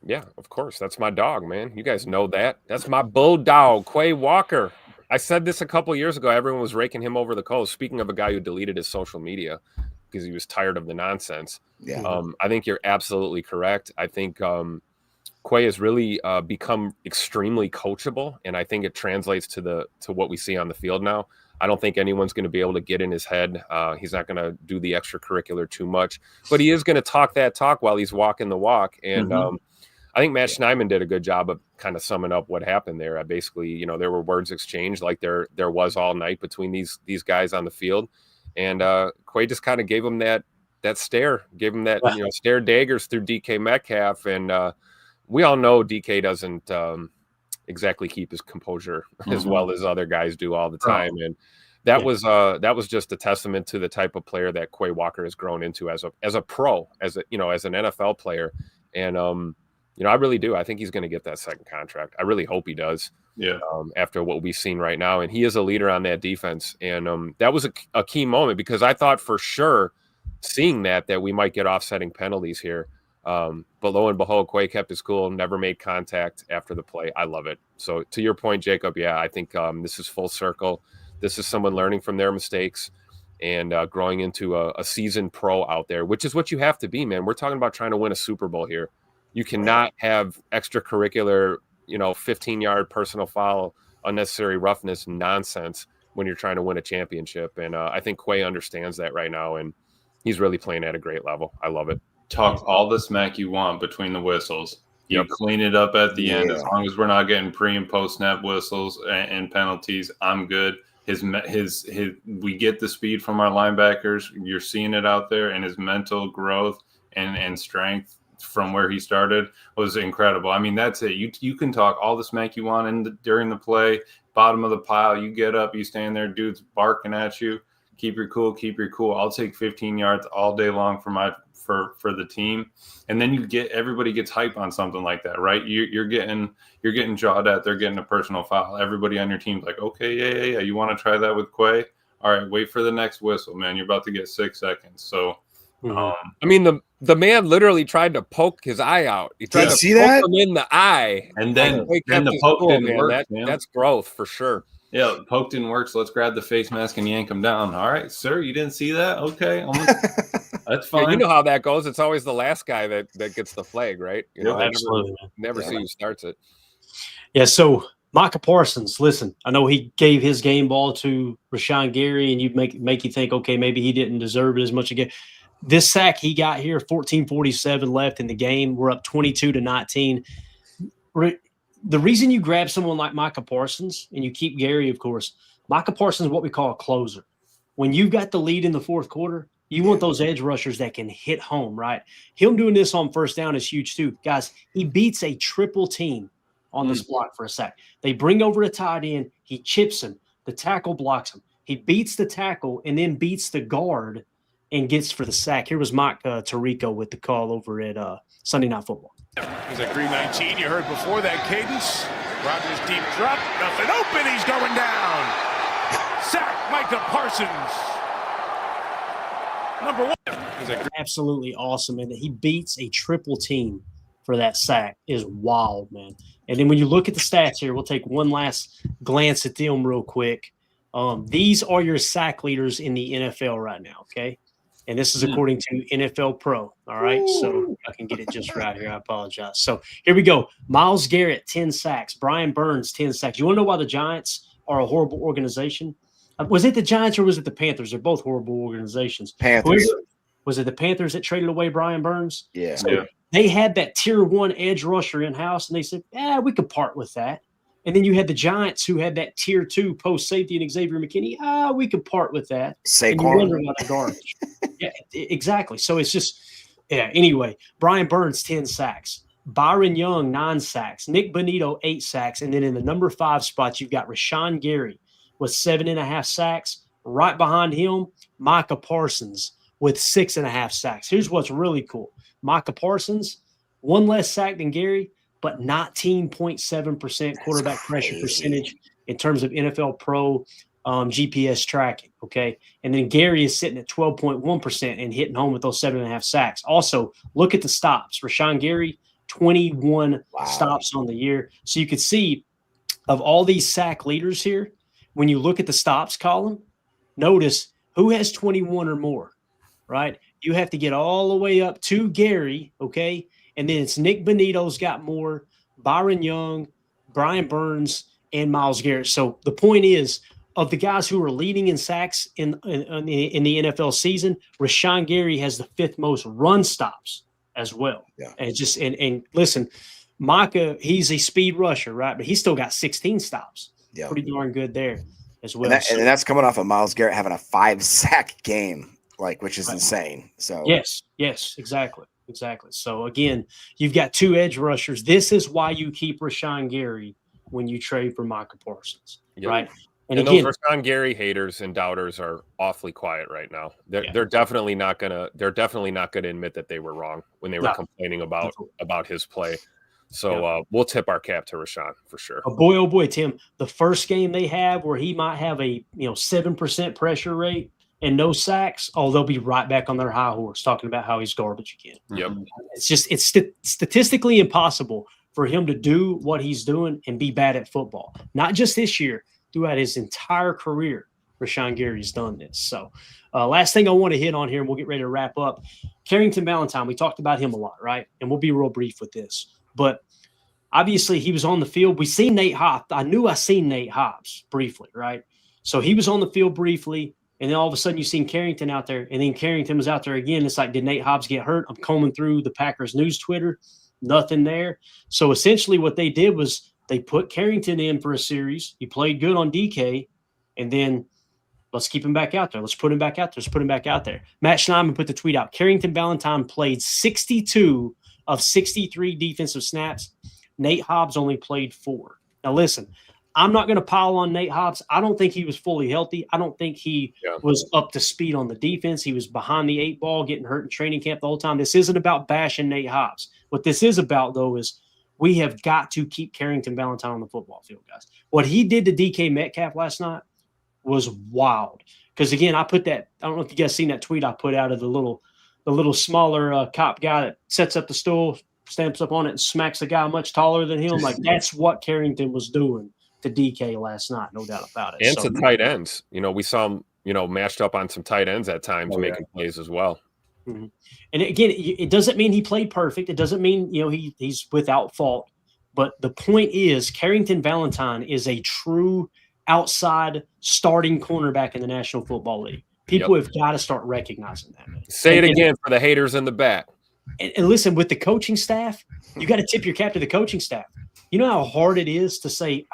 Yeah, of course. That's my dog, man. You guys know that. That's my bulldog, Quay Walker. I said this a couple of years ago. Everyone was raking him over the coals. Speaking of a guy who deleted his social media because he was tired of the nonsense. Yeah. I think you're absolutely correct. I think Quay has really become extremely coachable, and I think it translates to what we see on the field now. I don't think anyone's going to be able to get in his head. He's not going to do the extracurricular too much, but he is going to talk that talk while he's walking the walk. And I think Matt Schneidman did a good job of kind of summing up what happened there. I basically, you know, there were words exchanged like there was all night between these guys on the field, and Quay just kind of gave him that stare, gave him that stare daggers through DK Metcalf, and we all know DK doesn't exactly keep his composure as well as other guys do all the time, and that was just a testament to the type of player that Quay Walker has grown into as a pro, as an NFL player, and I really do. I think he's going to get that second contract. I really hope he does. Yeah. After what we've seen right now, and he is a leader on that defense, and that was a key moment because I thought for sure, seeing that we might get offsetting penalties here, but lo and behold, Quay kept his cool, never made contact after the play. I love it. So to your point, Jacob, yeah, I think this is full circle. This is someone learning from their mistakes and growing into a seasoned pro out there, which is what you have to be, man. We're talking about trying to win a Super Bowl here. You cannot have extracurricular, 15-yard personal foul, unnecessary roughness nonsense when you're trying to win a championship. And I think Quay understands that right now, and he's really playing at a great level. I love it. Talk all the smack you want between the whistles. You clean it up at the end. As long as we're not getting pre and post snap whistles and penalties, I'm good. We get the speed from our linebackers. You're seeing it out there, and his mental growth and strength from where he started was incredible. I mean, that's it. You can talk all the smack you want during the play, bottom of the pile. You get up, you stand there, dude's barking at you. Keep your cool. Keep your cool. I'll take 15 yards all day long for the team. And then everybody gets hype on something like that, right? You're getting jawed at. They're getting a personal foul. Everybody on your team's like, okay, yeah. You want to try that with Quay? All right, wait for the next whistle, man. You're about to get 6 seconds. So. I mean, the man literally tried to poke his eye out. He tried to poke him in the eye, and then the poke didn't work. That's growth for sure. Yeah, the poke didn't work, so let's grab the face mask and yank him down. All right, sir, you didn't see that? Okay, that's fine. Yeah, you know how that goes. It's always the last guy that gets the flag, right? Absolutely. Never see who starts it. Yeah, so Micah Parsons, listen, I know he gave his game ball to Rashawn Gary, and you make you think, okay, maybe he didn't deserve it as much again. This sack he got here, 14:47 left in the game. We're up 22-19. The reason you grab someone like Micah Parsons and you keep Gary, of course, Micah Parsons is what we call a closer. When you've got the lead in the fourth quarter, you want those edge rushers that can hit home, right? Him doing this on first down is huge too. Guys, he beats a triple team on this block for a sack. They bring over a tight end. He chips him. The tackle blocks him. He beats the tackle and then beats the guard and gets for the sack. Here was Mike Tirico with the call over at Sunday Night Football. He's at 319. You heard before that cadence. Rodgers deep drop. Nothing open. He's going down. Sack Micah Parsons. Number 1. Absolutely awesome. And he beats a triple team for that sack is wild, man. And then when you look at the stats here, we'll take one last glance at them real quick. These are your sack leaders in the NFL right now, okay? And this is according to NFL Pro, all right? So I can get it just right here. I apologize. So here we go. Myles Garrett, 10 sacks. Brian Burns, 10 sacks. You want to know why the Giants are a horrible organization? Was it the Giants or was it the Panthers? They're both horrible organizations. Panthers. Was it the Panthers that traded away Brian Burns? Yeah. So they had that tier 1 edge rusher in-house, and they said, we could part with that. And then you had the Giants who had that tier 2 post safety and Xavier McKinney. We could part with that. Saquon. And you wonder why they're garbage. Yeah, exactly. So it's just, anyway, Brian Burns, 10 sacks. Byron Young, 9 sacks. Nick Bonito, 8 sacks. And then in the number 5 spot, you've got Rashawn Gary with 7.5 sacks. Right behind him, Micah Parsons with 6.5 sacks. Here's what's really cool. Micah Parsons, 1 less sack than Gary, but 19.7% quarterback pressure percentage in terms of NFL Pro GPS tracking, okay? And then Gary is sitting at 12.1% and hitting home with those 7.5 sacks. Also, look at the stops. Rashawn Gary, 21 stops on the year. So you could see of all these sack leaders here, when you look at the stops column, notice who has 21 or more, right? You have to get all the way up to Gary, okay? And then it's Nick Bonito's got more, Byron Young, Brian Burns, and Myles Garrett. So the point is, of the guys who are leading in sacks in the NFL season, Rashawn Gary has the 5th most run stops as well. Yeah. And listen, Micah, he's a speed rusher, right? But he's still got 16 stops. Yeah. Pretty darn good there as well. And that's coming off of Myles Garrett having a 5-sack game, which is insane. So yes, exactly. So again, you've got 2 edge rushers. This is why you keep Rashawn Gary when you trade for Micah Parsons, right? And again, those Rashawn Gary haters and doubters are awfully quiet right now. They're definitely not gonna admit that they were wrong when they were complaining about his play. So we'll tip our cap to Rashawn for sure. Oh boy, Tim, the first game they have where he might have a 7% pressure rate and no sacks, they'll be right back on their high horse talking about how he's garbage again. Yep. It's statistically impossible for him to do what he's doing and be bad at football. Not just this year, throughout his entire career, Rashawn Gary's done this. So last thing I want to hit on here, and we'll get ready to wrap up. Carrington Valentine, we talked about him a lot, right? And we'll be real brief with this. But obviously he was on the field. We seen Nate Hobbs. I seen Nate Hobbs briefly, right? So he was on the field briefly. And then all of a sudden you seen Carrington out there, and then Carrington was out there again. It's like, did Nate Hobbs get hurt? I'm combing through the Packers news Twitter, nothing there. So essentially what they did was they put Carrington in for a series. He played good on DK, and then let's keep him back out there. Let's put him back out there. Let's put him back out there. Matt Schneidman put the tweet out. Carrington Valentine played 62 of 63 defensive snaps. Nate Hobbs only played 4. Now listen, I'm not going to pile on Nate Hobbs. I don't think he was fully healthy. I don't think he was up to speed on the defense. He was behind the 8 ball, getting hurt in training camp the whole time. This isn't about bashing Nate Hobbs. What this is about, though, is we have got to keep Carrington Valentine on the football field, guys. What he did to DK Metcalf last night was wild. Because, again, I put that – I don't know if you guys seen that tweet I put out of the little smaller cop guy that sets up the stool, stamps up on it, and smacks a guy much taller than him. Like, that's what Carrington was doing to DK last night, no doubt about it. And to tight ends. We saw him, matched up on some tight ends at times, making plays as well. Mm-hmm. And again, it doesn't mean he played perfect. It doesn't mean, he's without fault. But the point is, Carrington Valentine is a true outside starting cornerback in the National Football League. People have got to start recognizing that. Man. Say it again for the haters in the back. And listen, with the coaching staff, you got to tip your cap to the coaching staff. You know how hard it is to say,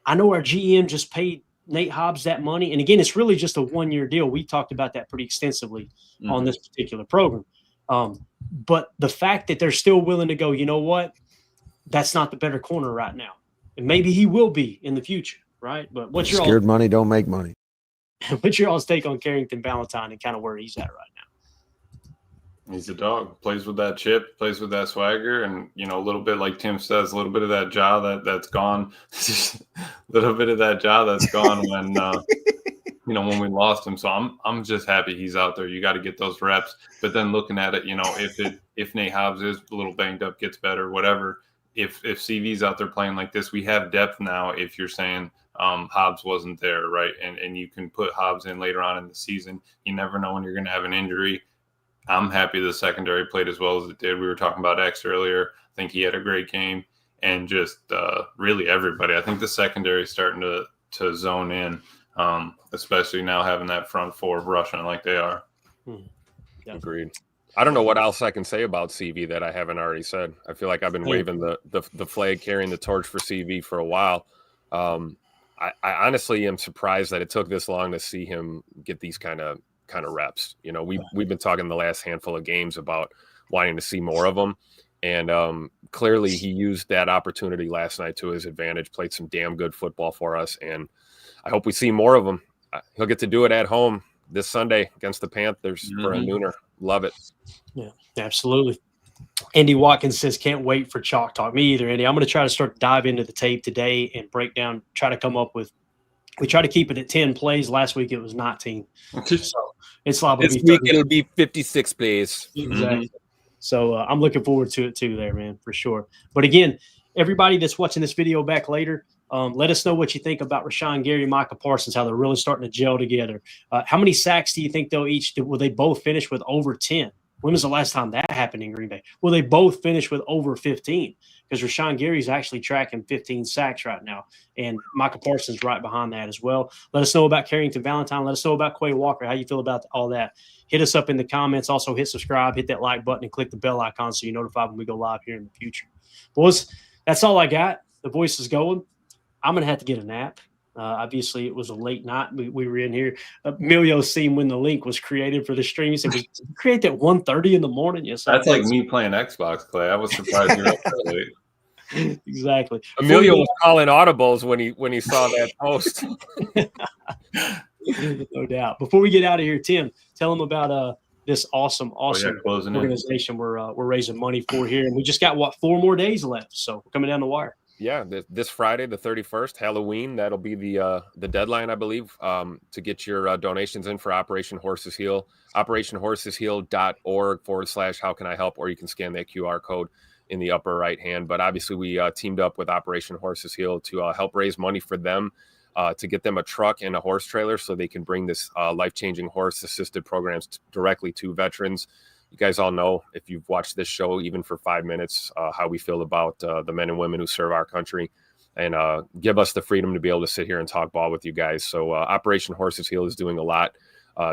I know our GM just paid Nate Hobbs that money. And again, it's really just a 1-year deal. We talked about that pretty extensively on this particular program. But the fact that they're still willing to go, you know what? That's not the better corner right now. And maybe he will be in the future, right? But what's your scared money don't make money. What's your all's take on Carrington Valentine and kind of where he's at right now? He's a dog. Plays with that chip, plays with that swagger, and a little bit like Tim says, a little bit of that jaw that's gone. A little bit of that jaw that's gone when we lost him. So I'm just happy he's out there. You got to get those reps. But then looking at it, if Nate Hobbs is a little banged up, gets better, whatever. If CV's out there playing like this, we have depth now. If you're saying Hobbs wasn't there, right? And you can put Hobbs in later on in the season. You never know when you're going to have an injury. I'm happy the secondary played as well as it did. We were talking about X earlier. I think he had a great game. And just really everybody. I think the secondary is starting to zone in, especially now having that front four rushing like they are. Agreed. I don't know what else I can say about CV that I haven't already said. I feel like I've been waving the flag, carrying the torch for CV for a while. I honestly am surprised that it took this long to see him get these kind of reps. You know, we've been talking the last handful of games about wanting to see more of them. And clearly he used that opportunity last night to his advantage, played some damn good football for us. And I hope we see more of him. He'll get to do it at home this Sunday against the Panthers for a nooner. Love it. Yeah, absolutely. Andy Watkins says, can't wait for Chalk Talk. Me either, Andy. I'm going to try to start to dive into the tape today and break down, try to come up with, we try to keep it at 10 plays. Last week it was 19. So it's liable this to be week it'll be 56 plays. Exactly. So I'm looking forward to it too there, man, for sure. But again, everybody that's watching this video back later, let us know what you think about Rashawn Gary and Micah Parsons, how they're really starting to gel together. How many sacks do you think they'll each do? Will they both finish with over 10? When was the last time that happened in Green Bay? Will they both finish with over 15? Because Rashawn Gary's actually tracking 15 sacks right now, and Micah Parsons right behind that as well. Let us know about Carrington Valentine. Let us know about Quay Walker, how you feel about all that. Hit us up in the comments. Also, hit subscribe, hit that like button, and click the bell icon so you're notified when we go live here in the future. Boys, that's all I got. The voice is going. I'm going to have to get a nap. Obviously, it was a late night. We were in here. Emilio seen when the link was created for the stream. He said, create at 1:30 in the morning. Yes, that's like me playing Xbox, Clay. I was surprised you're up that late. Exactly. Emilio was calling audibles when he saw that post. No doubt. Before we get out of here, Tim, tell them about this awesome organization we're raising money for here. And we just got, 4 more days left. So we're coming down the wire. Yeah, this Friday, the 31st, Halloween, that'll be the deadline, I believe, to get your donations in for Operation Horses Heal. OperationHorsesHeal.org/how can I help, or you can scan that QR code in the upper right hand. But obviously, we teamed up with Operation Horses Heal to help raise money for them, to get them a truck and a horse trailer so they can bring this life-changing horse-assisted programs directly to veterans. You guys all know, if you've watched this show even for 5 minutes, how we feel about the men and women who serve our country, and give us the freedom to be able to sit here and talk ball with you guys. So Operation Horses Heal is doing a lot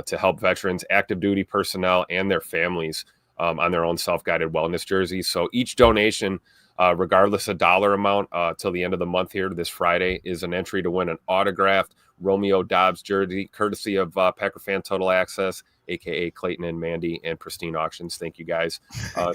to help veterans, active duty personnel, and their families on their own self-guided wellness jerseys. So each donation, regardless of dollar amount, till the end of the month here this Friday, is an entry to win an autographed Romeo Dobbs jersey, courtesy of Packer Fan Total Access, a.k.a. Clayton and Mandy and Pristine Auctions. Thank you, guys.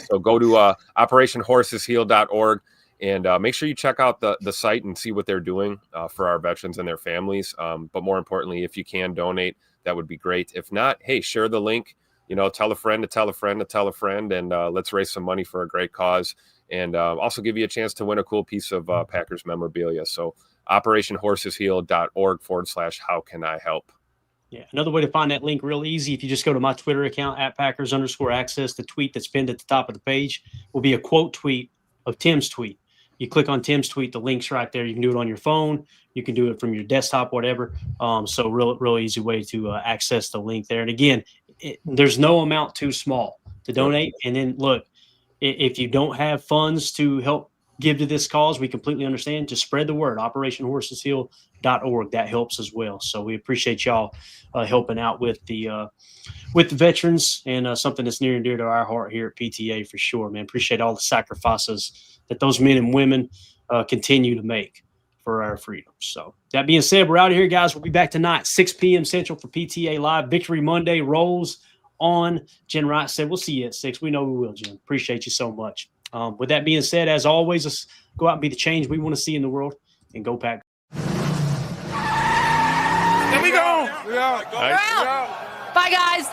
So go to OperationHorsesHeal.org and make sure you check out the site and see what they're doing for our veterans and their families. But more importantly, if you can donate, that would be great. If not, hey, share the link. You know, tell a friend to tell a friend to tell a friend, and let's raise some money for a great cause, and also give you a chance to win a cool piece of Packers memorabilia. So OperationHorsesHeal.org/how can I help. Yeah, another way to find that link real easy, if you just go to my Twitter account at Packers_access, the tweet that's pinned at the top of the page will be a quote tweet of Tim's tweet. You click on Tim's tweet, the link's right there. You can do it on your phone. You can do it from your desktop, whatever. So real easy way to access the link there. And again, there's no amount too small to donate. And then look, if you don't have funds to help give to this cause, we completely understand. Just spread the word. OperationHorsesHeal.org. That helps as well. So we appreciate y'all helping out with the veterans, and something that's near and dear to our heart here at PTA for sure, man. Appreciate all the sacrifices that those men and women continue to make for our freedom. So that being said, we're out of here, guys. We'll be back tonight, 6 p.m. Central for PTA Live. Victory Monday rolls on. Jen Wright said, we'll see you at 6. We know we will, Jen. Appreciate you so much. With that being said, as always, let's go out and be the change we want to see in the world, and go Pack. Here we go. Bye, guys.